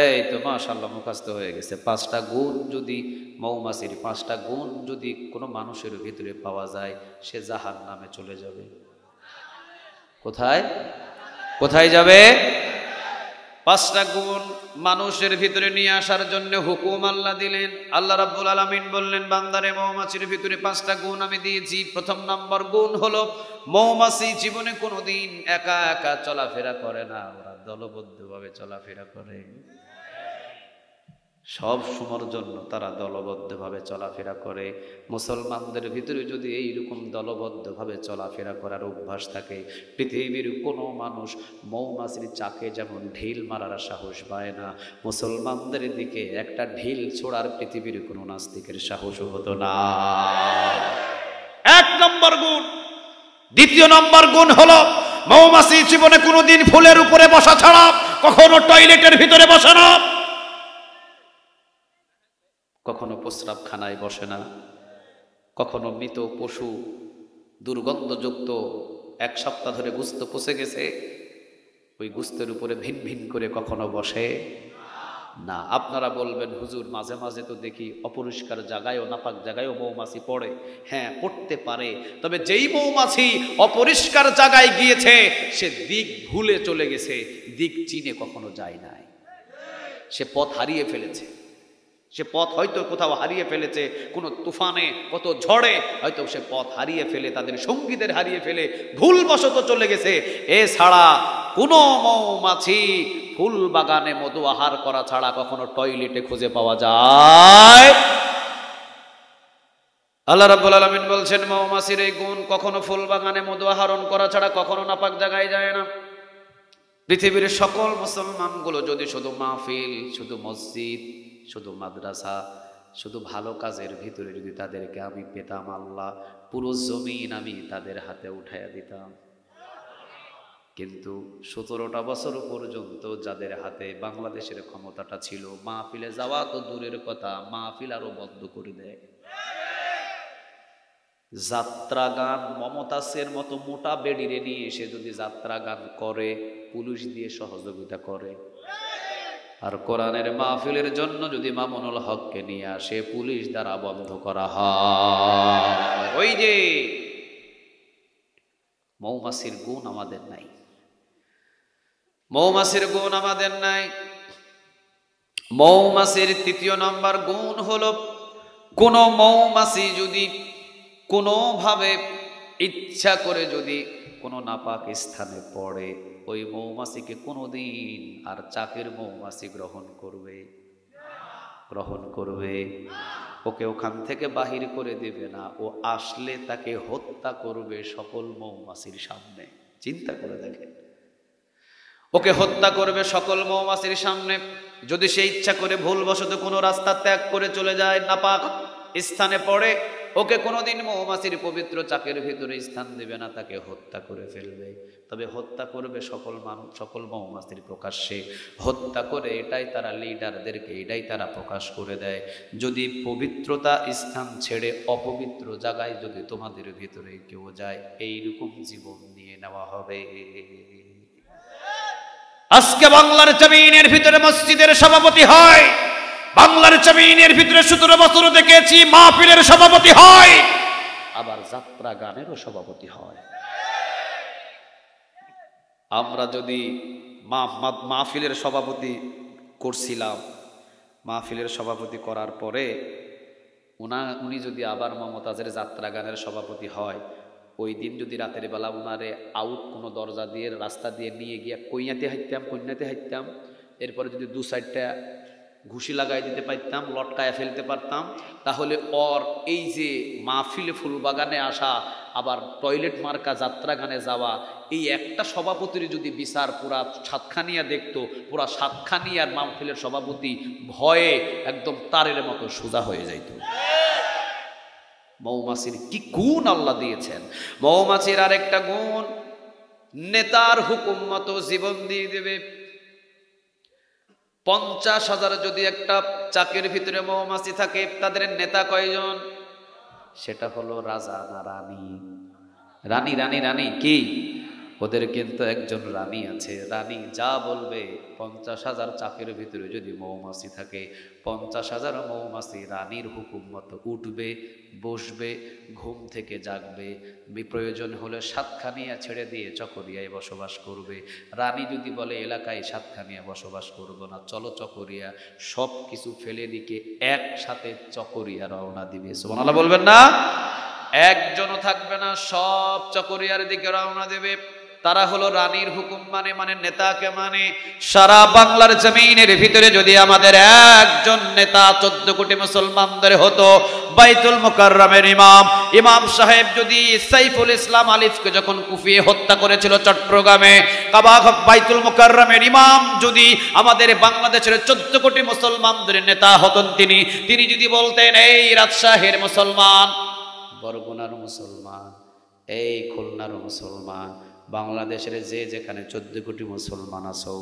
এই তো মাশাআল্লাহ মুখস্থ হয়ে গেছে। 5টা গুণ যদি মৌমাছির 5টা গুণ যদি কোনো মানুষের ভিতরে পাওয়া যায়, সে জাহান্নামে চলে যাবে। কোথায় কোথায় যাবে? 5টা গুণ মানুষের ভিতরে নিয়ে আসার জন্য হুকুম আল্লাহ দিলেন। আল্লাহ রাব্বুল আলামিন বললেন, বান্দারে মৌমাছির ভিতরে 5টা গুণ আমি দিয়েছি। প্রথম নম্বর গুণ হলো মৌমাছি জীবনে কোনোদিন একা একা চলাফেরা করে না, ওরা দলবদ্ধভাবে চলাফেরা করে। সব সময়ের জন্য তারা দলবদ্ধভাবে চলাফেরা করে। মুসলমানদের ভিতরে যদি এইরকম দলবদ্ধভাবে চলাফেরা করার অভ্যাস থাকে, পৃথিবীর কোনো মানুষ মৌমাছির চাকে যেমন ঢিল মারার সাহস পায় না, মুসলমানদের দিকে একটা ঢিল ছোড়ার পৃথিবীর কোনো নাস্তিকের সাহসও হতো না। 1 নম্বর গুণ। 2য় নম্বর গুণ হলো মৌমাছি জীবনে কোনোদিন ফুলের উপরে বসা ছাড়া কখনো টয়লেটের ভিতরে বসে না, কখনো প্রস্রাবখানায় বসে না, কখনো মৃত পশু দুর্গন্ধযুক্ত 1 সপ্তাহ ধরে গোস্ত পচে গেছে ওই গোস্তের উপরে ভিন ভিন করে কখনো বসে না। আপনারা বলবেন, হুজুর মাঝে মাঝে তো দেখি অপরিষ্কার জায়গায়ও, নাপাক জায়গায়ও মৌমাছি পড়ে। হ্যাঁ, পড়তে পারে, তবে যেই মৌমাছি অপরিষ্কার জায়গায় গিয়েছে সে দিক ভুলে চলে গেছে, দিক চিনে কখনো যায় নাই। সে পথ হারিয়ে ফেলেছে। সে পথ হয়তো কোথাও হারিয়ে ফেলেছে, কোনো তুফানে, কত ঝড়ে হয়তো সে পথ হারিয়ে ফেলে, তাদের সঙ্গীদের হারিয়ে ফেলে ভুলবশত চলে গেছে। এছাড়া কোনো মৌমাছি ফুল বাগানে মধু আহার করা ছাড়া কখনো টয়লেটে খুঁজে পাওয়া যায়? আল্লাহ রাব্বুল আলামিন বলছেন, মৌমাছির এই গুণ, কখনো ফুল বাগানে মধু আহরণ করা ছাড়া কখনো নাপাক জায়গায় যায় না। পৃথিবীর সকল মুসলমানগুলো যদি শুধু মাহফিল, শুধু মসজিদ, শুধু মাদ্রাসা, শুধু ভালো কাজের ভিতরে যদি তাদেরকে আমি পেতাম, আল্লাহ পুরো জমিন আমি তাদের হাতে উঠাইয়া দিতাম। কিন্তু 17টা বছর পর্যন্ত যাদের হাতে বাংলাদেশের ক্ষমতাটা ছিল, মাহফিলে যাওয়া তো দূরের কথা, মাহফিল আরো বন্ধ করে দেয়। যাত্রা গান, মমতাজের মতো মোটা বেডিরে নিয়ে এসে যদি যাত্রা গান করে, পুলিশ দিয়ে সহযোগিতা করে। আর কোরআনের মাহফিলের জন্য যদি মামুনুল হককে নিয়ে আসে, পুলিশ দ্বারা বন্ধ করা হয়। ওই যে মৌমাছির গুণ আমাদের নাই, মৌমাছির গুণ আমাদের নাই। মৌমাছির 3য় নম্বর গুণ হলো, কোন মৌমাছি যদি কোনোভাবে ইচ্ছা করে যদি কোনো নাপাক স্থানে পড়ে, ওই মৌমাছিকে কোনোদিন আর চাকের মৌমাছি গ্রহণ করবে, ওকে ওখান থেকে বাহির করে দেবে না। ও আসলে তাকে হত্যা করবে সকল মৌমাছির সামনে। চিন্তা করে দেখেন, ওকে হত্যা করবে সকল মৌমাছির সামনে। যদি সে ইচ্ছা করে ভুলবশত কোনো রাস্তা ত্যাগ করে চলে যায়, নাপাক স্থানে পড়ে, ওকে কোনোদিন মৌমাছির পবিত্র চাকের ভিতরে স্থান দেবে না, তাকে হত্যা করে ফেলবে। তবে হত্যা করবে সকল মৌমাছির প্রকাশ্যে হত্যা করে, এটাই তারা লিডারদেরকে, এটাই তারা প্রকাশ করে দেয়। যদি পবিত্রতা স্থান ছেড়ে অপবিত্র জায়গায় যদি তোমাদের ভিতরে কেউ যায়, এইরকম জীবন নিয়ে নেওয়া হবে। আজকে বাংলার জমিনের ভিতরে মসজিদের সভাপতি হয়, বাংলার জমিনের ভিতরে 17 বছর দেখেছি মাহফিলের সভাপতি হয়, আবার যাত্রা গানেরও সভাপতি হয়। আমরা যদি মাহফিলের সভাপতি করছিলাম, মাহফিলের সভাপতি করার পরে উনি যদি আবার মমতাজের যাত্রা গানের সভাপতি হয়, ওই দিন যদি রাতের বেলা উনারে আউট কোনো দরজা দিয়ে রাস্তা দিয়ে নিয়ে গিয়ে কইনাতে হাইতাম, এরপরে যদি 2-4টা ঘুষি লাগাই দিতে পারতাম, লটকায় ফেলতে পারতাম, তাহলে ওর এই যে মাহফিলে ফুলবাগানে আসা, আবার টয়লেট মার্কা যাত্রা গানে যাওয়া, এই একটা সভাপতির যদি বিচার পুরা সাতখানিয়া দেখতো, পুরা সাতখানিয়ার মাহফিলের সভাপতি ভয়ে একদম তারের মতো সোজা হয়ে যাইত। মৌমাছির কি গুণ আল্লাহ দিয়েছেন! মৌমাছির আরেকটা গুণ, নেতার হুকুম মতো জীবন দিয়ে দেবে। 50,000 যদি একটা চাকের ভিতরে মৌমাছি থাকে, তাদের নেতা কয়জন? সেটা হলো রাজা না রানী? রানী রানী রানী কি? ওদের কিন্তু একজন রানী আছে। রানী যা বলবে, 50,000 চাকের ভিতরে যদি মৌমাছি থাকে, 50,000 মৌমাছি রানীর হুকুম মতো উঠবে, বসবে, ঘুম থেকে জাগবে, প্রয়োজন হলে সাতখানিয়া ছেড়ে দিয়ে চকরিয়ায় বসবাস করবে। রানী যদি বলে এলাকায় সাতখানিয়া বসবাস করবো না, চলো চকরিয়া, সব কিছু ফেলে দিকে একসাথে চকরিয়া রওনা দিবে। সুবহানাল্লাহ বলবেন না? একজনও থাকবে না, সব চকরিয়ার দিকে রওনা দেবে। তারা হলো রানীর হুকুম মানে নেতাকে মানে। সারা বাংলার জমিনের ভিতরে যদি আমাদের একজন নেতা 14 কোটি মুসলমানদের হতো, বাইতুল মুকাররমের ইমাম সাহেব যদি সাইফুল ইসলাম আলিফকে যখন কুপিয়ে হত্যা করেছিল চট্টগ্রামে, বাইতুল মুকাররমের ইমাম যদি আমাদের বাংলাদেশের 14 কোটি মুসলমানদের নেতা হতেন, তিনি যদি বলতেন, এই রাজশাহীর মুসলমান, বরগুনার মুসলমান, এই খুলনার মুসলমান, বাংলাদেশের যে যেখানে 14 কোটি মুসলমান আছো,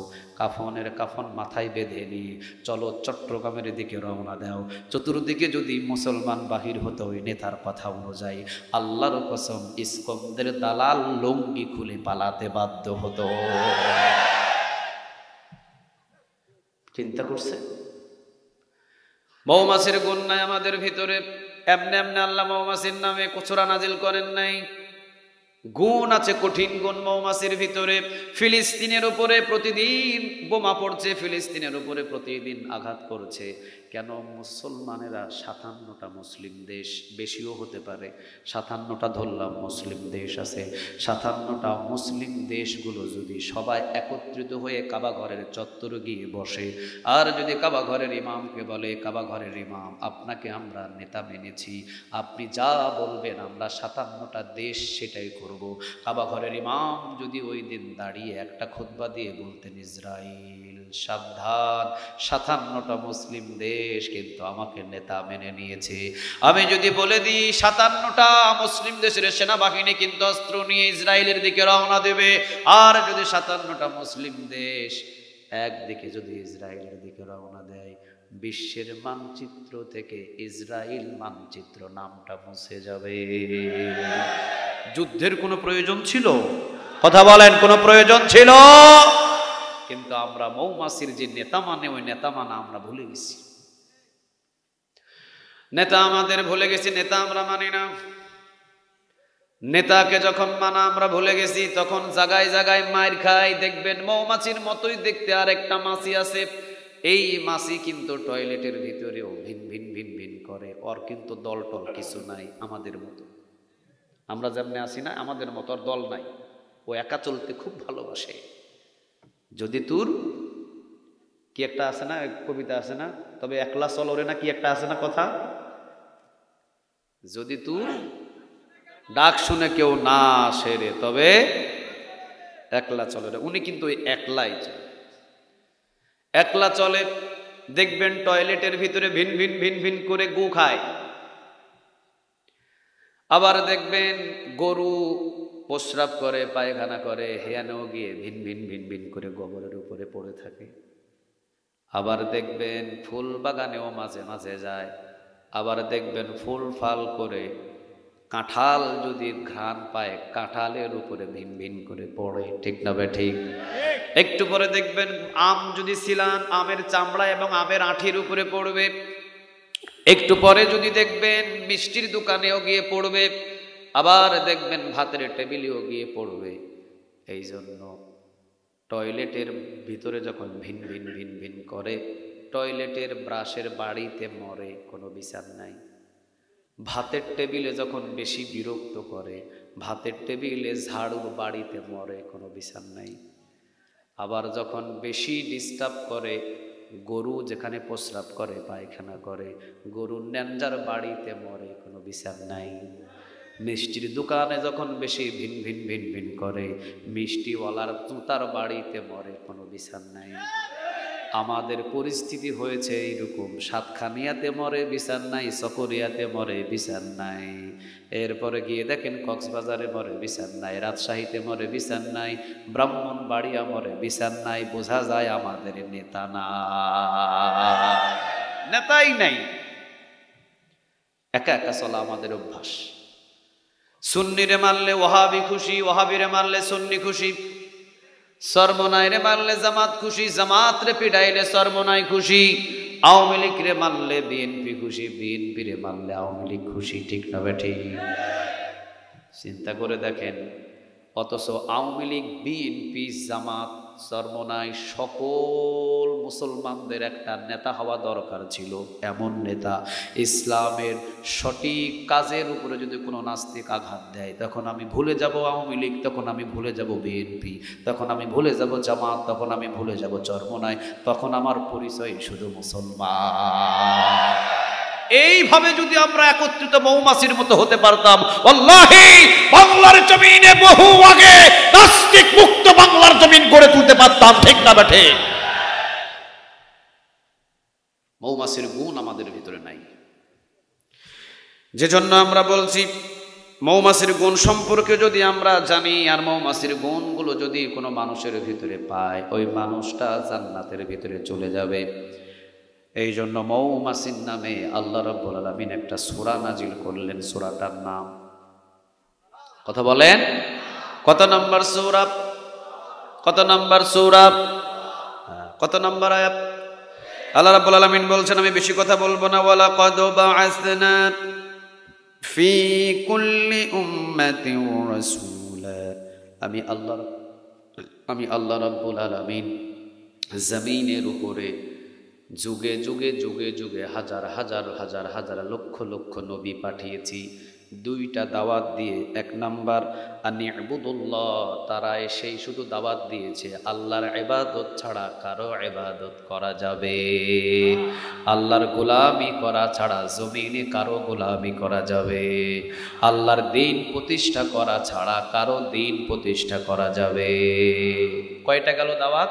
কাফন মাথায় বেঁধে নিয়ে চলো চট্টগ্রামের দিকে রওনা দাও। চতুর্দিকে যদি মুসলমান বাহির হতো ওই নেতার কথা অনুযায়ী, আল্লাহর কসম ইসকন্দের দালাল লুঙ্গি খুলে পালাতে বাধ্য হতো। চিন্তা করছে? মৌমাছির গুণ নাই আমাদের ভিতরে? এমনি এমনি আল্লাহ মৌমাছির নামে সূরা নাজিল করেন নাই। গুণ আছে, কঠিন গুণ মৌমাছির ভিতরে। ফিলিস্তিনের উপরে প্রতিদিন বোমা পড়ছে, ফিলিস্তিনের উপরে প্রতিদিন আঘাত করছে। কেন? মুসলমানেরা 57টা মুসলিম দেশ, বেশিও হতে পারে, 57টা ধরলাম মুসলিম দেশ আছে। 57টা মুসলিম দেশগুলো যদি সবাই একত্রিত হয়ে কাবা ঘরের চত্বরে গিয়ে বসে, আর যদি কাবা ঘরের ইমামকে বলে, কাবা ঘরের ইমাম আপনাকে আমরা নেতা মেনেছি, আপনি যা বলবেন আমরা 57টা দেশ সেটাই করব। কাবা ঘরের ইমাম যদি ওই দিন দাঁড়িয়ে একটা খুতবা দিয়ে বলতেন, ইসরাইল সাবধান, 57টা মুসলিম দেশ কিন্তু আমাকে নেতা মেনে নিয়েছে। আমি যদি বলে দিই 57টা মুসলিম দেশের সেনাবাহিনী কিন্তু অস্ত্র নিয়ে ইসরায়েলের দিকে রওনা দেবে, আর যদি 57টা মুসলিম দেশ একদিকে যদি ইসরায়েলের দিকে রওনা দেয়, বিশ্বের মানচিত্র থেকে ইসরায়েল মানচিত্র নামটা মুছে যাবে। যুদ্ধের কোনো প্রয়োজন ছিল? কথা বলেন, কোনো প্রয়োজন ছিল? কিন্তু আমরা মৌমাছির যে নেতা মানে, ওই নেতা মানা আমরা ভুলে গেছি। নেতা আমাদের ভুলে গেছি, নেতা আমরা মানি না। নেতাকে যখন মানা আমরা ভুলে গেছি, তখন জায়গায় জায়গায় মার খাই। দেখবেন মৌমাছির মতোই দেখতে আর একটা মাছি আছে, এই মাছি কিন্তু টয়লেটের ভিতরেও ভিন ভিন ভিন ভিন করে। ওর কিন্তু দল টল কিছু নাই আমাদের মতো। আমরা যেমনি আসি না, আমাদের মতো আর দল নাই। ও একা চলতে খুব ভালোবাসে। যদি তোর কি একটা আছে না, কবিতা আছে না, তবে একলা চল ওরে না, কি একটা আছে না কথা, যদি তোর ডাক শুনে কেউ না আসে রে, তবে একলা চলে রে। উনি কিন্তু একলাই চলে, একলা চলে। দেখবেন টয়লেটের ভিতরে ভিন ভিন ভিন ভিন করে গু খায়। আবার দেখবেন গরু প্রস্রাব করে, পায়খানা করে, হেয়ানেও গিয়ে ভিন ভিন ভিন ভিন করে গোবরের উপরে পড়ে থাকে। আবার দেখবেন ফুল বাগানেও মাঝে মাঝে যায়। আবার দেখবেন ফুল ফাল করে কাঁঠাল যদি ঘ্রাণ পায়, কাঁঠালের উপরে ভিন ভিন করে পড়ে। ঠিক না বে ঠিক? একটু পরে দেখবেন আম যদি ছিলান, আমের চামড়া এবং আমের আঁঠির উপরে পড়বে। একটু পরে যদি দেখবেন মিষ্টির দোকানেও গিয়ে পড়বে। আবার দেখবেন ভাতের টেবিলেও গিয়ে পড়বে। এই জন্য টয়লেটের ভিতরে যখন ভিন ভিন ভিন ভিন করে, টয়লেটের ব্রাশের বাড়িতে মরে, কোনো বিচার নাই। ভাতের টেবিলে যখন বেশি বিরক্ত করে, ভাতের টেবিলে ঝাড়ুর বাড়িতে মরে, কোনো বিচার নাই। আবার যখন বেশি ডিস্টার্ব করে, গরু যেখানে প্রস্রাব করে, পায়খানা করে, গরুর ন্যাঞ্জার বাড়িতে মরে, কোনো বিচার নাই। মিষ্টির দোকানে যখন বেশি ভিন ভিন ভিন ভিন করে, মিষ্টিওয়ালার জুতার বাড়িতে মরে, কোনো বিচার নাই। আমাদের পরিস্থিতি হয়েছে এইরকম, সাতখানিয়াতে মরে বিচার নাই, চকরিয়াতে মরে বিচার নাই, এরপরে গিয়ে দেখেন কক্সবাজারে মরে বিচার নাই, রাজশাহীতে মরে বিচার নাই, ব্রাহ্মণবাড়িয়া মরে বিচার নাই। বোঝা যায় আমাদের নেতা না, নেতাই নাই, একা একা চলা আমাদের অভ্যাস। সুন্নিরে মারলে ওয়াহাবি খুশি, ওয়াহাবিরে মারলে সুন্নি খুশি, সরমনাইরে মারলে জামাত খুশি, জামাত রে পিড়াইলে সরমনাই খুশি, আওয়ামী লীগ রে মারলে বিএনপি খুশি, বিএনপি রে মারলে আওয়ামী লীগ খুশি। ঠিক না বেঠিক? চিন্তা করে দেখেন, অথচ আওয়ামী লীগ, বিএনপি, জামাত, সরমনাই সকল মুসলমানদের একটা নেতা হওয়া দরকার ছিল। এমন নেতা, ইসলামের সঠিক কাজের উপরে যদি কোনো নাস্তিক আঘাত দেয়, তখন আমি ভুলে যাব আওয়ামী লীগ, তখন আমি ভুলে যাব বিএনপি, তখন আমি ভুলে যাব জামাত, তখন আমি ভুলে যাব চরমনাই, তখন আমার পরিচয় শুধু মুসলমান। এইভাবে যদি আমরা একত্রিত মৌমাছির মতো হতে পারতাম, আল্লাহি বাংলার জমিনে বহু আগে নাস্তিক মুক্ত বাংলার জমিন গড়ে তুলতে পারতাম। ঠিক না বেঠে? মৌমাছির গুণ আমাদের ভিতরে নাই, যে জন্য আমরা বলছি মৌমাছির গুণ সম্পর্কে যদি আমরা জানি আর মৌমাছির গুণগুলো যদি কোনো মানুষের ভিতরে পায়, ওই মানুষটা জান্নাতের ভিতরে চলে যাবে। এই জন্য মৌমাছির নামে আল্লাহ রাব্বুল আলামিন একটা সূরা নাজিল করলেন। সূরাটার নাম কথা বলেন, কত নম্বর সূরা? কত নম্বর সূরা? কত নম্বর আয়াত? আল্লাহ রাব্বুল আলামিন বলছেন, আমি বেশি কথা বলবো না, ওয়ালা ক্বাদ বা'আসনা ফি কুল্লি উম্মাতিন রাসূলা। আমি আল্লাহ রাব্বুল আলামিন জমিনের উপরে যুগে যুগে যুগে যুগে হাজার হাজার হাজার হাজার লক্ষ লক্ষ নবী পাঠিয়েছি। দুইটা দাওয়াত দিয়ে, এক নাম্বার আনি ইবুদুল্লাহ, তারা এসেই শুধু দাওয়াত দিয়েছে আল্লাহর ইবাদত ছাড়া কারো ইবাদত করা যাবে, আল্লাহর গোলামি করা ছাড়া জমিনে কারো গোলামি করা যাবে, আল্লাহর দ্বীন প্রতিষ্ঠা করা ছাড়া কারো দ্বীন প্রতিষ্ঠা করা যাবে। কয়টা গেল দাওয়াত?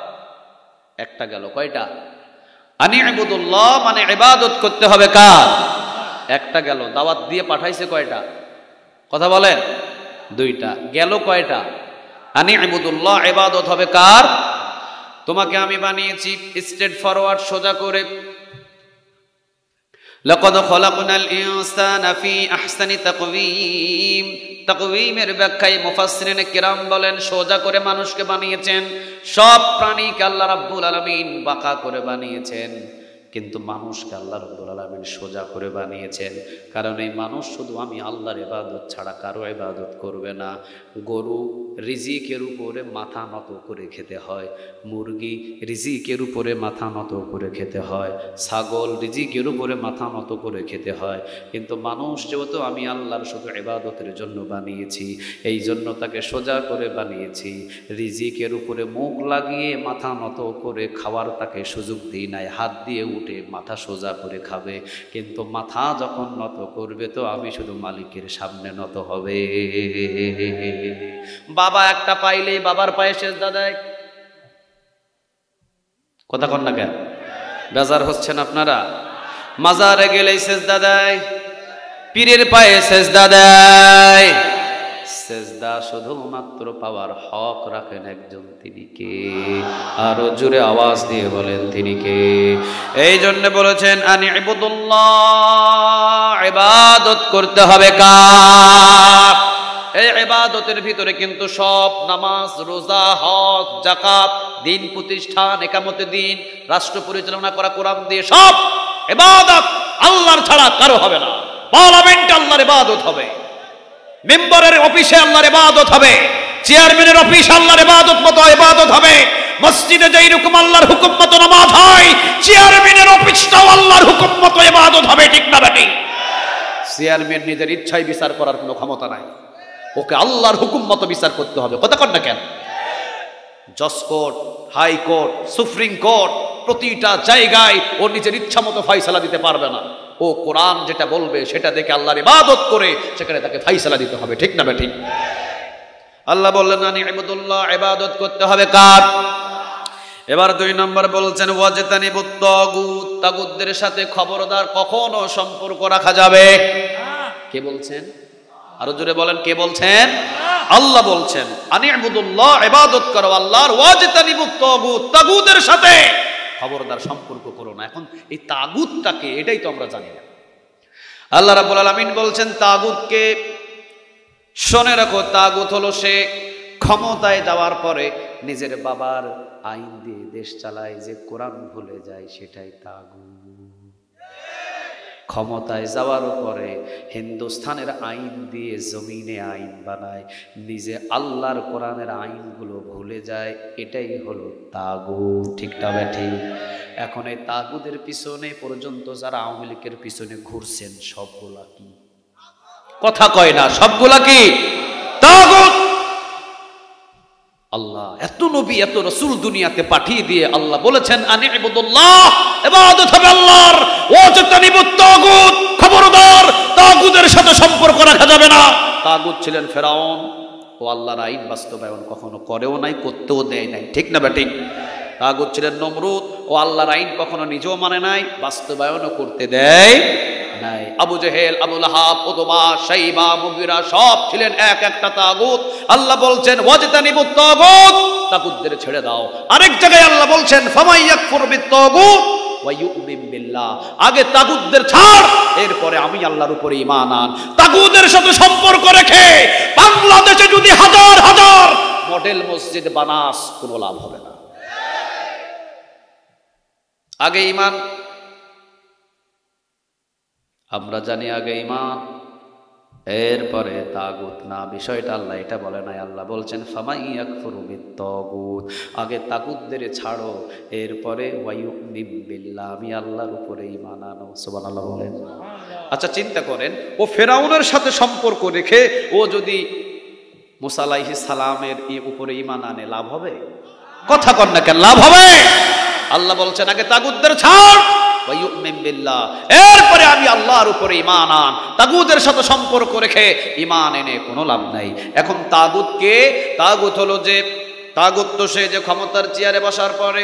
একটা গেল। কয়টা? আনি ইবুদুল্লাহ মানে ইবাদত করতে হবে কার? একটা গেল। দাওয়াত দিয়ে পাঠাইছে কয়টা? কথা বলেন। দুইটা গেল। কয়টা? আনি ইবুদুল্লাহ, ইবাদত হবে কার? তোমাকে আমি বানিয়েছি স্ট্রেট ফরওয়ার্ড, সোজা করে। লাকাদ খলাকনাল ইনসানা ফি আহসানি তাকওয়িম। তাকওয়িমের ব্যাখ্যায় মুফাসসিরিনে কিরাম বলেন, সোজা করে মানুষকে বানিয়েছেন। সব প্রাণীকে আল্লাহ রাব্বুল আলামিন বাঁকা করে বানিয়েছেন, কিন্তু মানুষকে আল্লাহ রাব্বুল আলামিন সোজা করে বানিয়েছেন। কারণ এই মানুষ শুধু আমি আল্লাহর ইবাদত ছাড়া কারো ইবাদত করবে না। গরু রিজিকের উপরে মাথা নত করে খেতে হয়, মুরগি রিজিকের উপরে মাথা নত করে খেতে হয়, ছাগল রিজিকের উপরে মাথা নত করে খেতে হয়। কিন্তু মানুষ যেহেতু আমি আল্লাহর শুধু ইবাদতের জন্য বানিয়েছি, এই জন্য তাকে সোজা করে বানিয়েছি। রিজিকের উপরে মুখ লাগিয়ে মাথা নত করে খাওয়ার তাকে সুযোগ দিই নাই। হাত দিয়ে উঠে মাথা সোজা করে খাবে, কিন্তু মাথা যখন নত করবে তো আমি শুধু মালিকের সামনে নত হবে। বাবা একটা পাইলেই বাবার পায়ে সেজদা দেয়। কথা কন না কেন? বেজার হচ্ছেন আপনারা? মাজারে গেলেই সেজদা দেয়, পীরের পায়ে সেজদা দেয়। সেজদা শুধুমাত্র পাওয়ার হক রাখেন একজন, তিনি কে? আরো জোরে আওয়াজ দিয়ে বলেন, তিনি কে? এই জন্য বলেছেন আনি ইবুদুল্লাহ, ইবাদত করতে হবে কার? এই ইবাদতের ভিতরে কিন্তু সব নামাজ, রোজা, হজ, যাকাত, দিন প্রতিষ্ঠান, একামতে দিন, রাষ্ট্র পরিচালনা করা, কোরআন দিয়ে সব ইবাদত আল্লাহর ছাড়া কারো হবে না। পার্লামেন্টে আল্লাহর ইবাদত হবে, মেম্বারের অফিসে আল্লাহর ইবাদত হবে, চেয়ারম্যানের অফিসে আল্লাহর ইবাদত মতো ইবাদত হবে, মসজিদে যেই রকম আল্লাহর হুকুম মতো নামাজ হয়, চেয়ারম্যানের অফিসটাও আল্লাহর হুকুম মতো ইবাদত হবে। ঠিক না বেটি? চেয়ারম্যান নিজের ইচ্ছায় বিচার করার কোনো ক্ষমতা নাই, ওকে আল্লাহর হুকুম মতো বিচার করতে হবে। কথা কন না কেন? জজ কোর্ট, হাইকোর্ট, সুপ্রিম কোর্ট, প্রতিটা জায়গায় ও নিজের ইচ্ছা মতো ফাইসালা দিতে পারবে না। ও কোরআন যেটা বলবে সেটা দেখে আল্লাহর ইবাদত করে সেখানে তাকে ফাইসালা দিতে হবে। ঠিক না বেঠিক? আল্লাহ বললেন আনি ইবুদুল্লাহ, ইবাদত করতে হবে কার? এবার 2 নম্বর বলছেন ওয়াজতানিবুত তাগুত, তাগুতদের সাথে খবরদার কখনো সম্পর্ক রাখা যাবে। কে বলছেন? আরো জোরে বলেন, কে বলছেন? আল্লাহ বলছেন আনি'বুদুল্লাহ, ইবাদত করো আল্লাহর, ওয়াজতানিবুত তাগুত, তাগুতের সাথে খবরদার সম্পর্ক করো না। এখন এই তাগুতটাকে, এটাই তো আমরা জানি না। আল্লাহ রাব্বুল আলামিন বলছেন তাগুতকে শুনে রাখো, তাগুত হলো সে ক্ষমতায় যাওয়ার পরে নিজের বাবার আইন দিয়ে দেশ চালায়, যে কোরআন ভুলে যায়, সেটাই তাগুত। ক্ষমতায় যাওয়ার পরে হিন্দুস্তানের আইন দিয়ে জমিনে আইন বানায়, নিজে আল্লাহর কোরআনের আইনগুলো ভুলে যায়, এটাই হলো তাগুত। ঠিক না ঠিক? এখন এই তাগুতের পিছনে পর্যন্ত যারা আওয়ামী লীগের পিছনে ঘুরছেন, সবগুলা কি? কথা কয় না, সবগুলা কি তাগুত। আল্লাহ এত নবী এত রাসূল দুনিয়াতে পাঠিয়ে দিয়ে আল্লাহ বলেছেন আনি'বুদুল্লাহ, ইবাদত হবে আল্লাহর, ওয়াজতানিবুত তাগুত, খবরদার তাগুতের সাথে সম্পর্ক রাখা যাবে না। তাগুত ছিলেন ফেরাউন, ও আল্লাহর আইন বাস্তবায়ন কখনো করেও নাই, করতেও দেয় নাই। ঠিক না ঠিক? তাগুত ছিলেন নমরুদ, ও আল্লাহর আইন কখনো নিজেও মানে নাই, বাস্তবায়নও করতে দেয় নাই। আবু জেহেল, আবু লাহাব, উতবা, শাইবা, মুগীরা সব ছিলেন এক একটা তাগুত। আল্লাহ বলছেন ওয়াজতানিবুত তাগুত, তাগুতদের ছেড়ে দাও। আরেক জায়গায় আল্লাহ বলছেন ফামাই ইয়াকফুর বিত তাগুত ওয়া ইউমিন বিল্লাহ, আগে তাগুতদের ছাড়, এরপরে আমি আল্লাহর উপরে ঈমান আন। তাগুতের সাথে সম্পর্ক রেখে বাংলাদেশে যদি হাজার হাজার মডেল মসজিদ বানাস, কোনো লাভ হবে না। আগে ঈমান, আমরা জানি আগে ঈমান, এরপরে তাগুত না। বিষয়টা আল্লাহ এটা বলে নাই, আল্লাহ বলছেন ফামাই ইয়াকফুরু বিত তাগুত, আগে তাগুতদের ছাড়ো, এরপরে ওয়া ইউমিন বিল্লাহ, আমি আল্লাহর উপরে ঈমান আনো। সুবহানাল্লাহ বলেন। আচ্ছা চিন্তা করেন, ও ফেরাউনের সাথে সম্পর্ক রেখে ও যদি মুসা আলাইহিস সালামের উপরে ঈমান আনে, লাভ হবে? কথা কন না কেন, লাভ হবে? আল্লাহ বলছেন আগে তাগুতদের ছাড়, ওয়া ইউমিন বিল্লাহ, এরপরে আমি আল্লাহর উপরে ঈমান আন। তাগুতের সাথে সম্পর্ক রেখে ঈমান এনে কোনো লাভ নাই। এখন তাগুত কে? তাগুত হলো যে, তাগুত তো সে যে ক্ষমতার চেয়ারে বসার পরে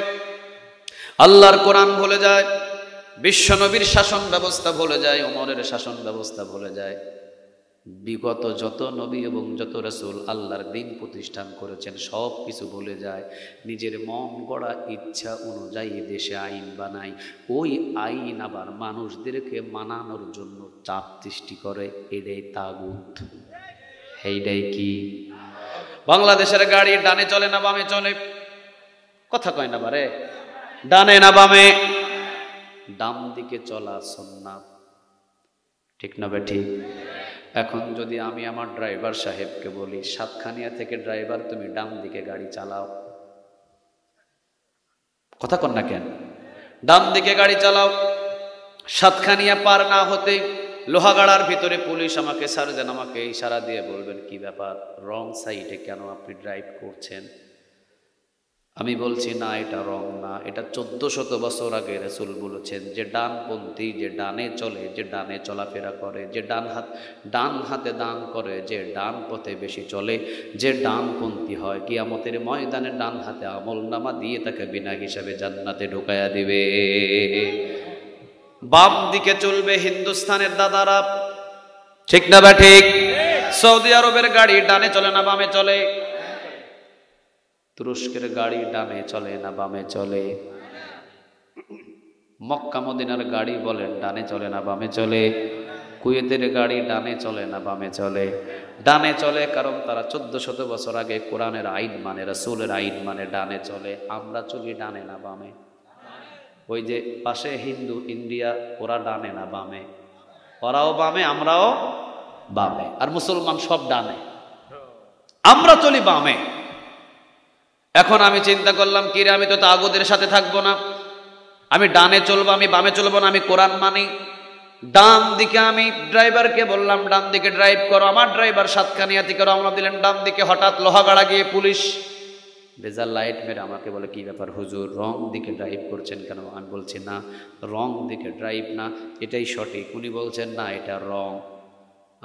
আল্লাহর কোরআন ভুলে যায়, বিশ্ব নবীর শাসন ব্যবস্থা ভুলে যায়, ওমরের শাসন ব্যবস্থা ভুলে যায়, বিগত যত নবী এবং যত রাসূল আল্লাহর দ্বীন প্রতিষ্ঠান করেছেন সব কিছু ভুলে যায়, নিজের মন গড়া ইচ্ছা অনুযায়ী দেশে আইন বানায়, ওই আইন আবার মানুষদেরকে মানানোর জন্য চাপ সৃষ্টি করে, এটাই তাগুত। এইটাই কি? বাংলাদেশের গাড়ি ডানে চলে না বামে চলে? কথা কয় না বারে, ডানে না বামে? ডান দিকে চলা সুন্নাত। ঠিক না ঠিক? এখন যদি আমি আমার ড্রাইভার সাহেবকে বলি সাতখানিয়া থেকে ড্রাইভার তুমি ডান দিকে গাড়ি চালাও, কথা কন না কেন? ডান দিকে গাড়ি চালাও, সাতখানিয়া পার না হতে লোহাগাড়ার ভিতরে পুলিশ আমাকে সার্জেন আমাকে ইশারা দিয়ে বলবেন কি ব্যাপার, রং সাইডে কেন আপনি ড্রাইভ করছেন? আমি বলছি না, এটা রং না, এটা 1400 বছর আগে রাসূল বলেছেন যে ডানপন্থী, যে ডানে চলে, যে ডানে চলাফেরা করে, যে ডান হাতে দান করে, যে ডান পথে বেশি চলে, যে ডানপন্থী হয়, কিয়ামতের ময়দানে ডান হাতে আমলনামা দিয়ে তাকে বিনা হিসাবে জান্নাতে ঢুকায়া দিবে। বাম দিকে চলবে হিন্দুস্তানের দাদারা। ঠিক না বা ঠিক? সৌদি আরবের গাড়ি ডানে চলে না বামে চলে? তুরস্কের গাড়ি ডানে চলে না বামে চলে? মক্কা মদিনার গাড়ি বলেন ডানে চলে না বামে চলে? কুয়েতের গাড়ি ডানে চলে না বামে চলে? ডানে চলে, কারণ তারা 1400 বছর আগে কোরআনের আইন মানে, রাসূলের আইন মানে, ডানে চলে। আমরা চলি ডানে না বামে? ওই যে পাশে হিন্দু ইন্ডিয়া, ওরা ডানে না বামে? ওরাও বামে, আমরাও বামে। আর মুসলমান সব ডানে, আমরা চলি বামে। এখন আমি চিন্তা করলাম কি রে, আমি তো তাগুতের সাথে থাকবো না, আমি ডানে চলবো, আমি বামে চলবো না, আমি কোরআন মানি। ডান দিকে আমি ড্রাইভারকে বললাম ডান দিকে ড্রাইভ করো, আমার ড্রাইভার সাতখানিয়া থেকে রওনা দিলেন ডান দিকে, হঠাৎ লোহাগাড়া গিয়ে পুলিশ বেজার লাইট মেরে আমাকে বলে কি ব্যাপার হুজুর, রং দিকে ড্রাইভ করছেন কেন? আমি বলছি না, রং দিকে ড্রাইভ না, এটাই সঠিক। উনি বলছেন না, এটা রং।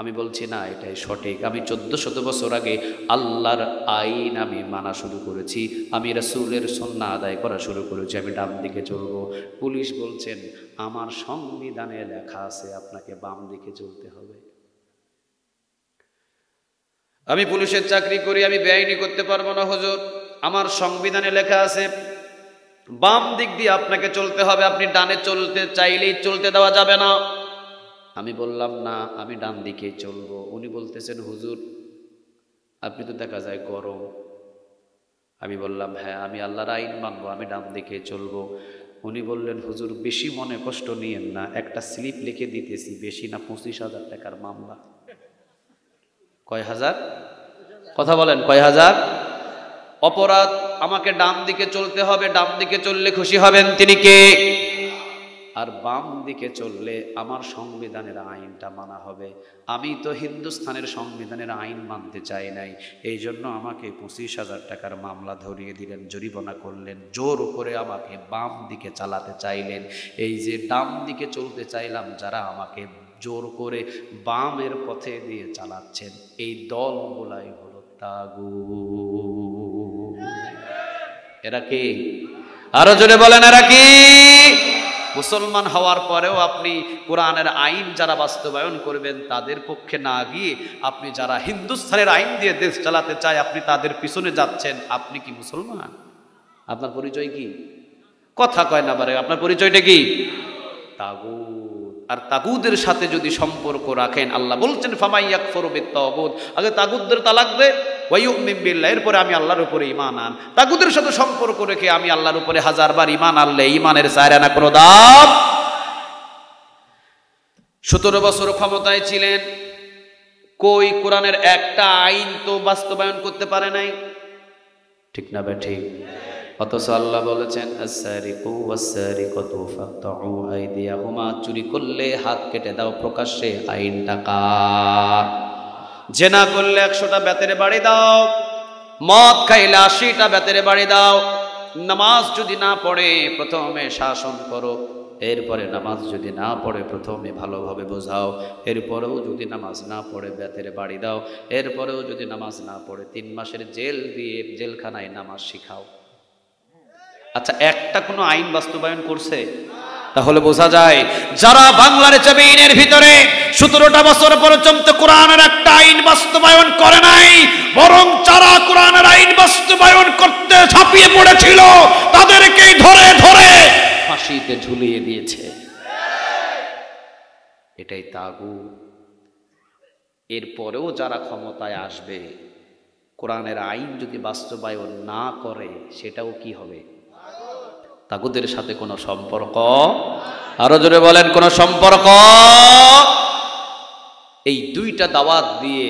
আমি বলছি না এটাই সঠিক। আমি 1400 বছর আগে আল্লাহর আইন আমি মানা শুরু করেছি, আমি রাসূলের সুন্নাহ আদায় করা শুরু করেছি, আমি ডান দিকে চলবো। পুলিশ বলছেন আমার সংবিধানে লেখা আছে আপনাকে বাম দিকে চলতে হবে। আমি পুলিশের চাকরি করি, আমি বেআইনি করতে পারবো না হুজুর, আমার সংবিধানে লেখা আছে বাম দিক দিয়ে আপনাকে চলতে হবে, আপনি ডানে চলতে চাইলেই চলতে দেওয়া যাবে না। আমি বললাম না আমি ডান দিকে চলবো। উনি বলতেছেন হুজুর আপনি তো দেখা যায় গরম। আমি বললাম হ্যাঁ আমি আল্লাহর আইন মানবো, আমি ডান দিকে চলবো। উনি বললেন হুজুর বেশি মনে কষ্ট নিয়েন না, একটা স্লিপ লিখে দিতেছি, বেশি না 25,000 টাকার মামলা। কয় হাজার? কথা বলেন কয় হাজার? অপরাধ, আমাকে ডান দিকে চলতে হবে, ডান দিকে চললে খুশি হবেন তিনি কে? আর বাম দিকে চললে আমার সংবিধানের আইনটা মানা হবে। আমি তো হিন্দুস্তানের সংবিধানের আইন মানতে চাই নাই, এই জন্য আমাকে 25,000 টাকার মামলা ধরিয়ে দিলেন, জরিমানা করলেন, জোর করে আমাকে বাম দিকে চালাতে চাইলেন। এই যে ডান দিকে চলতে চাইলাম, যারা আমাকে জোর করে বামের পথে দিয়ে চালাচ্ছেন, এই দলগুলাই হলো তাগুত। এরা কি? আরো জোরে বলেন এরা কি? মুসলমান হওয়ার পরেও আপনি কোরআনের আইন যারা বাস্তবায়ন করবেন তাদের পক্ষে না গিয়ে আপনি যারা হিন্দুস্তানের আইন দিয়ে দেশ চালাতে চায় আপনি তাদের পিছনে যাচ্ছেন, আপনি কি মুসলমান? আপনার পরিচয় কি? কথা কয় না বারে, আপনার পরিচয়টা কি? তাগুত। আর তাগুতের সাথে যদি সম্পর্ক রাখেন, আল্লাহ বলছেন ফামাইয়াকফুরু বিত্তাগুত, আগে তাগুতদের তালাক দে ওয়ায়ুমিন বিল্লাহ, এরপরে আমি আল্লাহর উপরে ঈমান আন। তাগুতের সাথে সম্পর্ক রেখে আমি আল্লাহর উপরে 1000 বার ঈমান আনলে ঈমানের 4 আনা কোনো দাম। 17 বছর ক্ষমতায় ছিলেন, কই কোরআনের একটা আইন তো বাস্তবায়ন করতে পারে নাই, ঠিক না ঠিক? অথচ আল্লাহ বলেছেন আস-সারিকু ওয়াস-সারিকাতু ফাকতাউ আইদিয়াহুমা, চুরি করলে হাত কেটে দাও, প্রকাশ্যে আইনটা কার? জেনা করলে 100টা বেতের বাড়ি দাও, মদ খাইলে 80টা বেতের বাড়ি দাও, নামাজ যদি না পড়ে প্রথমে শাসন করো, এরপরে নামাজ যদি না পড়ে প্রথমে ভালোভাবে বোঝাও, এরপরেও যদি নামাজ না পড়ে বেতের বাড়ি দাও, এরপরেও যদি নামাজ না পড়ে 3 মাসের জেল দিয়ে জেলখানায় নামাজ শিখাও। আচ্ছা একটা কোনো আইন বাস্তবায়ন করছে? তাহলে বোঝা যায় যারা বাংলার জমিনের ভিতরে 17টা বছর পর্যন্ত কোরআনের একটা আইন বাস্তবায়ন করে নাই, বরং যারা কোরআনের আইন বাস্তবায়ন করতে ঝাঁপিয়ে পড়েছিল তাদেরকেই ধরে ধরে ফাঁসিতে ঝুলিয়ে দিয়েছে। এটাই তাগুত। এরপরেও যারা ক্ষমতায় আসবে, কোরআনের আইন যদি বাস্তবায়ন না করে সেটাও কি হবে? তাগুতের সাথে কোনো সম্পর্ক। আরো জোরে বলেন কোন সম্পর্ক। এই দুইটা দাওয়াত দিয়ে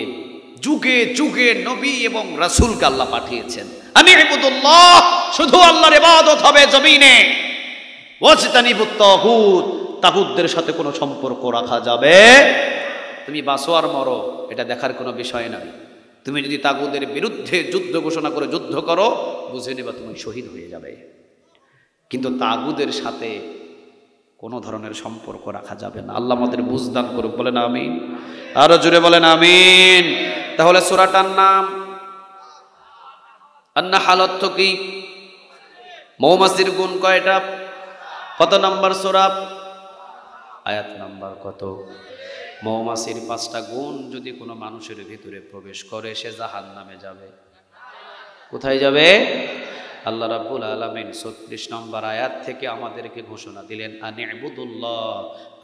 যুগে যুগে নবী এবং রাসূলকে আল্লাহ পাঠিয়েছেন। আমি ইবাদুল্লাহ, শুধু আল্লাহর ইবাদত হবে জমিনে, ওয়াজতানিবুত তাগুত, তাগুতদের সাথে কোনো সম্পর্ক রাখা যাবে। তুমি বাঁচো আর মরো এটা দেখার কোনো বিষয় নাই। তুমি যদি তাগুতের বিরুদ্ধে যুদ্ধ ঘোষণা করে যুদ্ধ করো, বুঝে নেবা তুমি শহীদ হয়ে যাবে, কিন্তু তাগুতের সাথে কোনো ধরনের সম্পর্ক রাখা যাবে না। আল্লাহ আমাদের বুঝদান করুক, বলেন আমিন। আরো জোরে বলেন আমিন। তাহলে সূরাটার নাম আন-নাহল। অর্থ কি? মৌমাছির গুণ কয়টা? কত নম্বর সূরা? আয়াত নাম্বার কত? মৌমাছির 5টা গুণ যদি কোনো মানুষের ভিতরে প্রবেশ করে সে জাহান্নামে যাবে। কোথায় যাবে? আল্লাহ রাব্বুল আলামিন 36 নম্বর আয়াত থেকে আমাদেরকে ঘোষণা দিলেন আনি ইবুদুল্লাহ,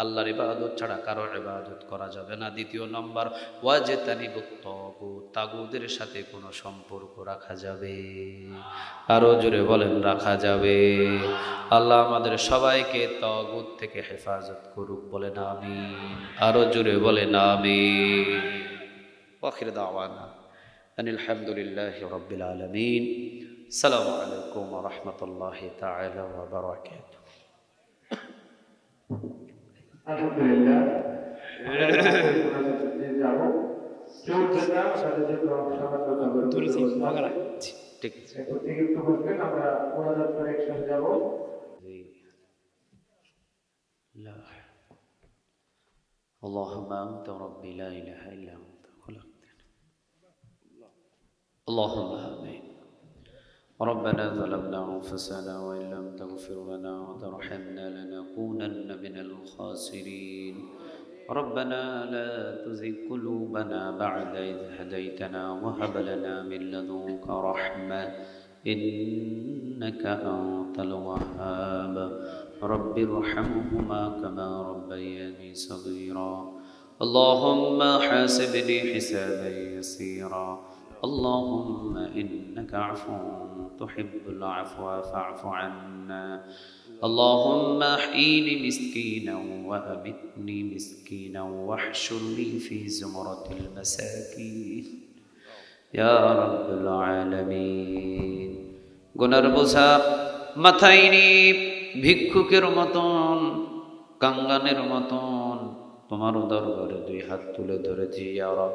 আল্লাহর ইবাদত ছাড়া কারো ইবাদত করা যাবে না। 2 নম্বর ওয়াজতানিবুত তাগুত, তাগুতের সাথে কোনো সম্পর্ক রাখা যাবে। আরো জোরে বলেন রাখা যাবে। আল্লাহ আমাদের সবাইকে তাগুত থেকে হেফাজত করুক, বলেন আমিন। আরো জোরে বলেন আমিন। আখির দাওয়ানা আনিল হামদুলিল্লাহি রাব্বিল আলামিন। আসসালামু আলাইকুম ওয়া রাহমাতুল্লাহি তাআলা ওয়া বারাকাতুহু। আলহামদুলিল্লাহ। যাবো কেউ যেটা সাথে যে সামান্য তুলসী বাগান ঠিক আছে, একটু বলবেন, আমরা মোনাজাত করে একসাথে যাবো। اللهم أنت ربي لا إله إلا أنت خلقتني. اللهم آمين. ربنا ظلمنا أنفسنا وإن لم تغفر لنا وترحمنا لنكونن من الخاسرين. ربنا لا تزغ قلوبنا بعد إذ هديتنا وهب لنا من لدنك رحمة إنك أنت الوهاب. رب ارحمهما كما ربياني صغيرا. اللهم حاسبني حسابا يسيرا. اللهم إنك عفو تحب العفو فاعف عنا. اللهم أحيني مسكينا وأمتني مسكينا واحشرني في زمرة المساكين يا رب العالمين. গুনার বোঝা মাথায় নিয়ে ভিক্ষুকের মতন কাঙ্গানের মতন তোমার দরবারে দুই হাত তুলে ধরেছি। ইয়া রব,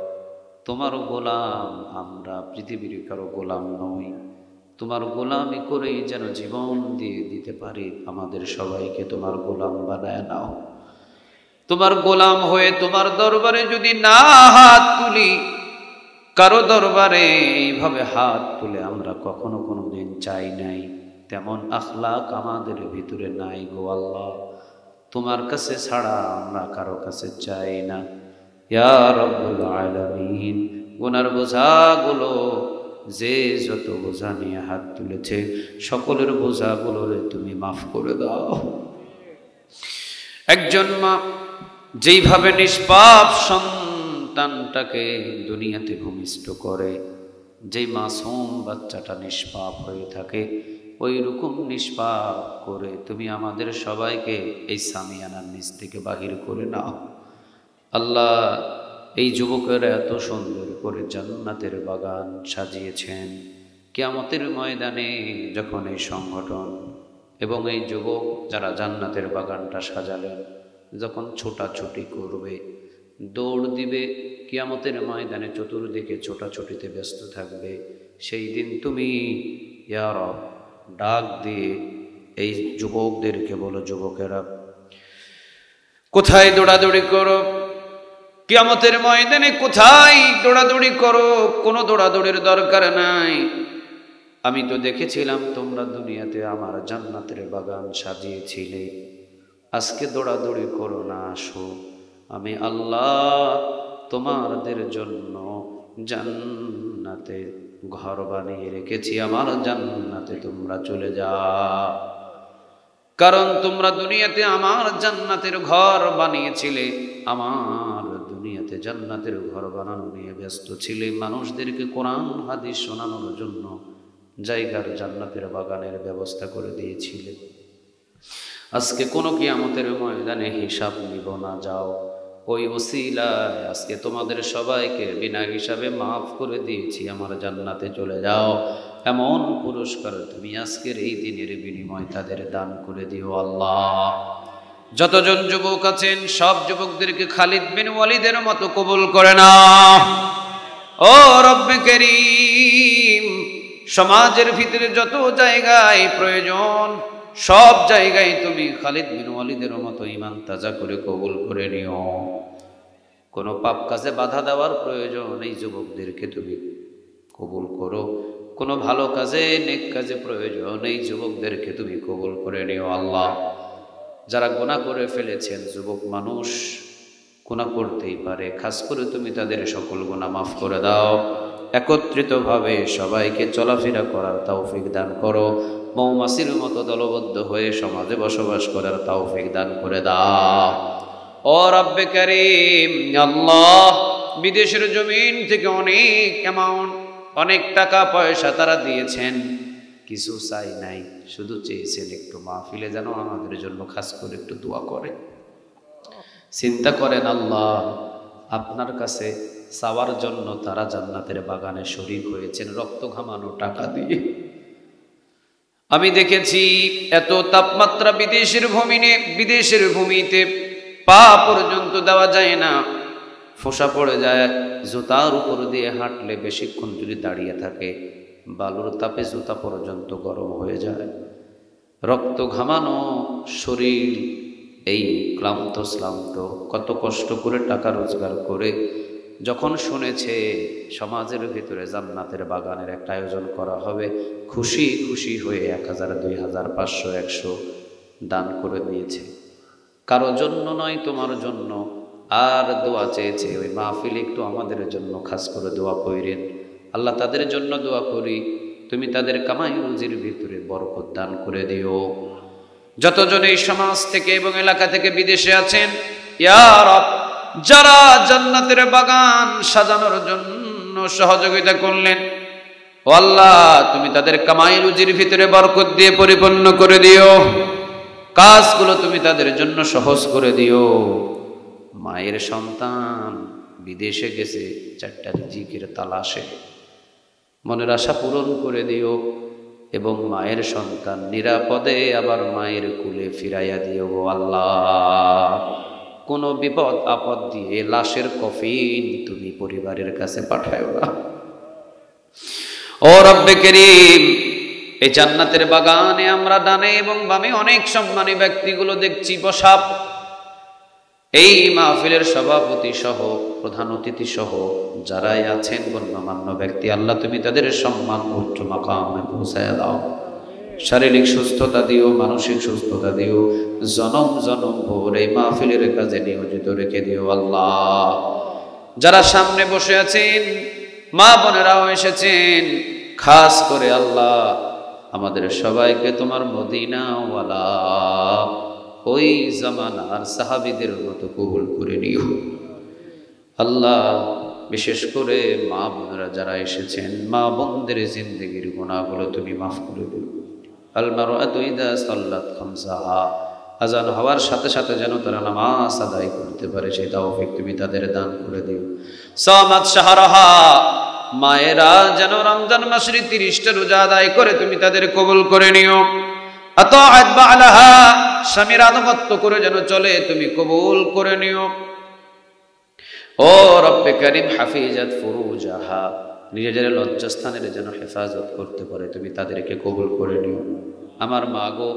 তোমার গোলাম আমরা, পৃথিবীর কারো গোলাম নই। তোমার গোলামি করেই যেন জীবন দিয়ে দিতে পারি। আমাদের সবাইকে তোমার গোলাম বানায় নাও। তোমার গোলাম হয়ে তোমার দরবারে যদি না হাত তুলি, কারো দরবারে এইভাবে হাত তুলে আমরা কখনো কোনোদিন চাই নাই, তেমন আখলাক আমাদের ভিতরে নাই গো আল্লাহ। তোমার কাছে ছাড়া আমরা কারো কাছে চাই না। ইয়া রাব্বুল আলামিন, গুনার বোঝাগুলো যে যত বোঝা নিয়ে হাত তুলেছে সকলের বোঝাগুলোরে তুমি মাফ করে দাও। একজন মা যেইভাবে নিষ্পাপ সন্তানটাকে দুনিয়াতে ভূমিষ্ঠ করে, যেই মাসুম বাচ্চাটা নিষ্পাপ হয়ে থাকে, ওই রকম নিষ্পাপ করে তুমি আমাদের সবাইকে এই সামিয়ানার নিচ থেকে বাহির করে নাও। আল্লাহ, এই যুবকেরা এত সুন্দর করে জান্নাতের বাগান সাজিয়েছেন। কিয়ামতের ময়দানে যখন এই সংগঠন এবং এই যুবক যারা জান্নাতের বাগানটা সাজালেন, যখন ছোটাছুটি করবে, দৌড় দিবে, কিয়ামতের ময়দানে চতুর্দিকে ছোটাছুটিতে ব্যস্ত থাকবে, সেই দিন তুমি ইয়া রব ডাক দিয়ে এই যুবকদেরকে বলো, যুবকেরা কোথায় দৌড়াদৌড়ি করো? কিয়ামতের ময়দানে কোথায় দৌড়াদৌড়ি করো? কোনো দৌড়াদৌড়ির দরকার নাই। আমি তো দেখেছিলাম তোমরা দুনিয়াতে আমার জান্নাতের বাগান সাজিয়েছিলে। আজকে দৌড়াদৌড়ি করো না, আসো। আমি আল্লাহ তোমাদের জন্য জান্নাতে ঘর বানিয়ে রেখেছি। আমার জান্নাতে তোমরা চলে যাও, কারণ তোমরা দুনিয়াতে আমার জান্নাতের ঘর বানিয়েছিলে। আমার দুনিয়াতে জান্নাতের ঘর বানানো নিয়ে ব্যস্ত ছিলে, মানুষদেরকে কোরআন হাদিস শোনানোর জন্য জায়গার জান্নাতের বাগানের ব্যবস্থা করে দিয়েছিলে। আজকে কোনো কিয়ামতের ময়দানে হিসাব নিব না, যাও ওই ওসিলায় আজকে তোমাদের সবাইকে বিনা হিসাবে মাফ করে দিয়েছি, আমার জান্নাতে চলে যাও। এমন পুরস্কার তুমি আজকের এই দিনের বিনিময় তাদের দান করে দিও আল্লাহ। যতজন যুবক আছেন সব যুবকদেরকে খালিদ বিন ওয়ালিদের মতো কবুল করে নাও। ও রব্বে করিম, সমাজের ভিতরে যত জায়গায় প্রয়োজন সব জায়গায় তুমি খালিদ বিন ওয়ালিদের মতো ঈমান তাজা করে কবুল করে নিও। কোনো পাপ কাজে বাধা দেওয়ার প্রয়োজন এই যুবকদেরকে তুমি কবুল করো। কোনো ভালো কাজে নেক কাজে প্রয়োজন এই যুবকদেরকে তুমি কবুল করে নিও আল্লাহ। যারা গুনাহ করে ফেলেছেন, যুবক মানুষ গুনাহ করতেই পারে, খাস করে তুমি তাদের সকল গুনাহ মাফ করে দাও। একত্রিতভাবে সবাইকে চলাফেরা করার তৌফিক দান করো। মৌমাছির মতো দলবদ্ধ হয়ে সমাজে বসবাস করার তৌফিক দান করে দাও। ও রব্বে কারীম, আল্লাহ বিদেশের জমিন থেকে অনেক অ্যামাউন্ট, অনেক টাকা পয়সা তারা দিয়েছেন, কিছু চাই নাই, শুধু চেয়েছেন একটু মাহফিলে যেন আমাদের জন্য খাস করে একটু দোয়া করে। চিন্তা করেন আল্লাহ, আপনার কাছে চাওয়ার জন্য তারা জান্নাতের বাগানে শরীক হয়েছেন রক্ত ঘামানো টাকা দিয়ে। আমি দেখেছি এত তাপমাত্রা বিদেশের ভূমিতে পা পর্যন্ত দেওয়া যায় না, ফোসা পড়ে যায়। জুতার উপর দিয়ে হাঁটলে বেশিক্ষণ যদি দাঁড়িয়ে থাকে বালুর তাপে জুতা পর্যন্ত গরম হয়ে যায়। রক্ত ঘামানো শরীর এই ক্লান্ত শ্লান্ত কত কষ্ট করে টাকা রোজগার করে যখন শুনেছে সমাজের ভিতরে জান্নাতের বাগানের একটা আয়োজন করা হবে, খুশি খুশি হয়ে 1000, 2000, 500, 100 দান করে দিয়েছে। কারো জন্য নয়, তোমার জন্য। আর দোয়া চেয়েছে ওই মাহফিলে একটু আমাদের জন্য খাস করে দোয়া কইরেন। আল্লাহ তাদের জন্য দোয়া করি, তুমি তাদের কামাই রুজির ভিতরে বরকত দান করে দিও। যতজন এই সমাজ থেকে এবং এলাকা থেকে বিদেশে আছেন, ইয়া রব, যারা জান্নাতের বাগান সাজানোর জন্য সহযোগিতা করলেন, ও আল্লাহ তুমি তাদের কামাই রুজির ভিতরে বরকত দিয়ে পরিপূর্ণ করে দিও। কাজগুলো তুমি তাদের জন্য সহজ করে দিও। মায়ের সন্তান বিদেশে গেছে 4টা রিজিকের তালাশে, মনের আশা পূরণ করে দিও। এবং মায়ের সন্তান নিরাপদে আবার মায়ের কুলে ফিরাইয়া দিও গো আল্লাহ। কোনো বিপদ আপদ দিয়ে লাশের কফিন তুমি পরিবারের কাছে পাঠায়ো না। ও রব্বে করিম, এই জান্নাতের বাগানে আমরা ডানে এবং বামে অনেক সম্মানী ব্যক্তিগুলো দেখছি বসা। এই মাহফিলের সভাপতি সহ প্রধান অতিথি সহ যারাই আছেন গণ্যমান্য ব্যক্তি, আল্লাহ তুমি তাদের সম্মান উচ্চ মাকামে পৌঁছায় দাও। শারীরিক সুস্থতা দিও, মানসিক সুস্থতা দিও, জনম জনম ভোর এই মাহফিলের কাজে নিয়োজিত রেখে দিও আল্লাহ। যারা সামনে বসে আছেন, মা বোনেরাও এসেছেন, খাস করে আল্লাহ আমাদের সবাইকে তোমার মদিনাওয়ালা ওই জামানার সাহাবীদের মতো কবুল করে নিও আল্লাহ। বিশেষ করে মা বোনেরা যারা এসেছেন, মা বোনদের জিন্দেগির গুনাহগুলো তুমি মাফ করে দিও। আল মারআতু ইযা সাল্লাত খামসাহা, আজান হওয়ার সাথে সাথে যেন তারা নামাজ আদায় করতে পারে, সেই তৌফিক তুমি তাদের দান করে দিও। সামাত শাহরাহা, মায়েরা যেন রমজান মাসের 30টা রোজা আদায় করে তুমি তাদের কবুল করে নিও। আতাআত বালাহা, স্বামীর আনুগত্য করে যেন চলে তুমি কবুল করে নিও। ও রব্বে করিম, হাফিজাত ফুরুজাহা, নিজেদের লজ্জাস্থানের যেন হেফাজত করতে পারে তুমি তাদেরকে কবুল করে নিও। আমার মা গো,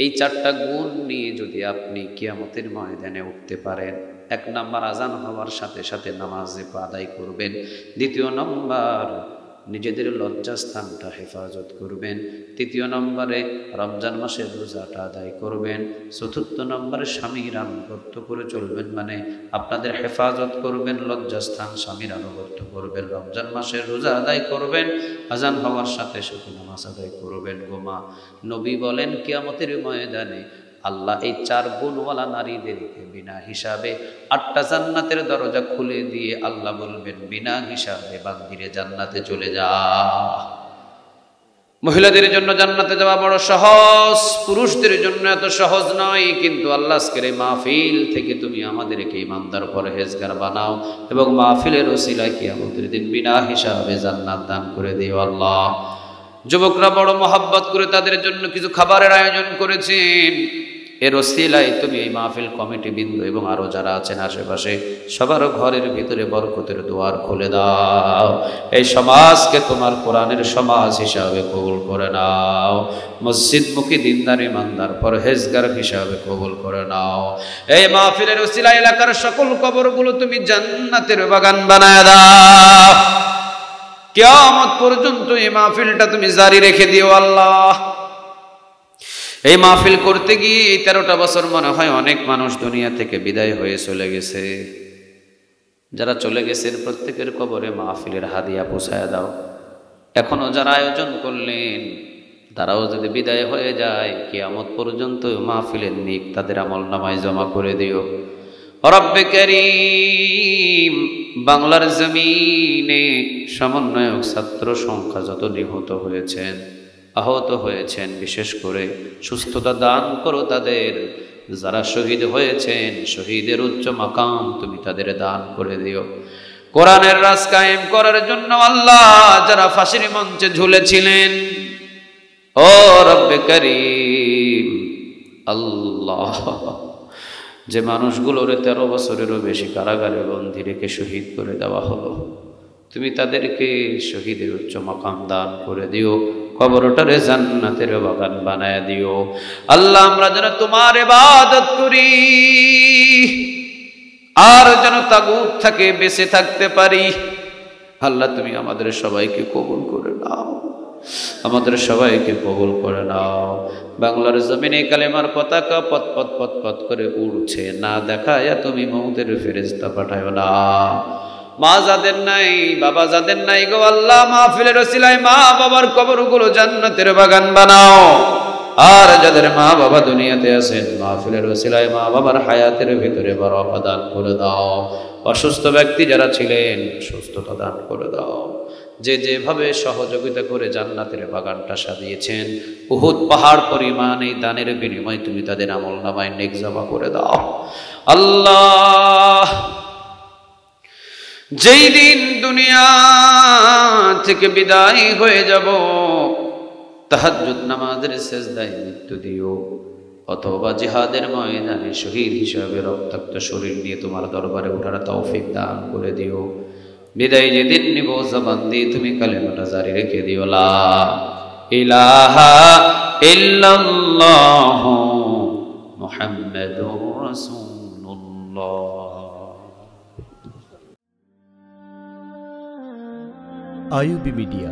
এই 4টা গুণ নিয়ে যদি আপনি কিয়ামতের ময়দানে উঠতে পারেন, 1 নাম্বার আজান হওয়ার সাথে সাথে নামাজে আদায় করবেন, 2 নম্বর নিজেদের লজ্জাস্থানটা হেফাজত করবেন, 3 নম্বরে রমজান মাসের রোজাটা আদায় করবেন, 4 নম্বরে স্বামীর আনুগত্য করে চলবেন, মানে আপনাদের হেফাজত করবেন লজ্জাস্থান, স্বামীর আনুগত্য করবেন, রমজান মাসের রোজা আদায় করবেন, আজান হওয়ার সাথে সাথে নামাজ আদায় করবেন। গোমা নবী বলেন কিয়ামতের ময়দানে আল্লাহ এই 4 গুণওয়ালা নারীদেরকে বিনা হিসাবে 8টা জান্নাতের দরজা খুলে দিয়ে আল্লাহ বলবেন, বিনা হিসাবে বান্দিরে জান্নাতে চলে যা। মহিলাদের জন্য জান্নাতে যাওয়া বড় সহজ, পুরুষদের জন্য এত সহজ নয়। কিন্তু আল্লাহ আজকের এই মাহফিল থেকে তুমি আমাদেরকে ইমানদার পরহেজগার বানাও এবং মাহফিলের ওসিলায় কিয়ামতের দিন বিনা হিসাবে জান্নাত দান করে দিও আল্লাহ। যুবকরা বড় মহব্বত করে তাদের জন্য কিছু খাবারের আয়োজন করেছেন, এর ওসিলায় তুমি এই মাহফিল কমিটি বৃন্দ এবং আরো যারা আছেন আশেপাশে সবার ঘরের ভিতরে বরকতের দুয়ার খুলে দাও। এই সমাজকে তোমার কোরআনের সমাজ হিসাবে কবুল করে নাও, মসজিদমুখী দিনদার ইমানদার পরহেজগার হিসাবে কবুল করে নাও। এই মাহফিলের ওসিলায় এলাকার সকল কবরগুলো তুমি জান্নাতের বাগান বানায় দাও। কিয়ামত পর্যন্ত এই মাহফিলটা তুমি জারি রেখে দিও আল্লাহ। এই মাহফিল করতে গিয়ে এই 13টা বছর মনে হয় অনেক মানুষ দুনিয়া থেকে বিদায় হয়ে চলে গেছে। যারা চলে গেছেন প্রত্যেকের কবরে মাহফিলের হাদিয়া পৌঁছায় দাও। এখনো যারা আয়োজন করলেন তারাও যদি বিদায় হয়ে যায়, কিয়ামত পর্যন্ত মাহফিলের নিক তাদের আমলনামায় জমা করে দিও। রব্বে করিম, বাংলার জমিনে সমন্বয়ক ছাত্র সংখ্যা যত নিহত হয়েছেন, আহত হয়েছেন, বিশেষ করে সুস্থতা দান করো তাদের। যারা শহীদ হয়েছেন, শহীদের উচ্চ মাকাম তুমি তাদের দান করে দিও। কোরআনের রাজ কায়েম করার জন্য আল্লাহ যারা ফাঁসির মঞ্চে ঝুলেছিলেন, ও রব্বে করিম আল্লাহ, যে মানুষগুলোর 13 বছরেরও বেশি কারাগারে বন্দী রেখে শহীদ করে দেওয়া হলো, তুমি তাদেরকে শহীদের উচ্চ মাকাম দান করে দিও। কবরটারে জান্নাতের বাগান বানায় দিও আল্লাহ আমরা যেন তোমার ইবাদত করি আর যেন তাগুত থেকে বেঁচে থাকতে পারি আল্লাহ তুমি আমাদের সবাইকে কবুল করে নাও আমাদের সবাইকে কবুল করে নাও বাংলার জমিনে কালেমার পতাকা পত পত পত পত করে উড়ছে না দেখায়া তুমি মউতের ফেরেশতা পাঠায়ো না মা যাদের নাই বাবা যাদের নাই গো আল্লাহ মাহফিলের ওসিলায় মা বাবার কবরগুলো জান্নাতের বাগান বানাও আর যাদের মা বাবা দুনিয়াতে আছেন মাহফিলের ওসিলায় মা বাবার হায়াতের ভিতরে বরকত দান করে দাও অসুস্থ ব্যক্তি যারা ছিলেন সুস্থতা দান করে দাও যে যেভাবে সহযোগিতা করে জান্নাতের বাগানটা সাজিয়েছেন উহুদ পাহাড় পরিমাণ এই দানের বিনিময়ে তুমি তাদের আমলনামায় নেক জমা করে দাও আল্লাহ যেই দিন দুনিয়া থেকে বিদায় হয়ে যাব তাহাজ্জুদ নামাজের সেজদায় মৃত্যু দিও অথবা জিহাদের ময়দানে শহীদ হিসাবে রক্তাক্ত শরীর নিয়ে তোমার দরবারে ওঠার তৌফিক দান করে দিও বিদায় যেদিন নিব জবান দিয়ে তুমি কালেমাটা জারি রেখে দিও লা ইলাহা ইল্লাল্লাহ মুহাম্মাদুর রাসূলুল্লাহ আইইউবি মিডিয়া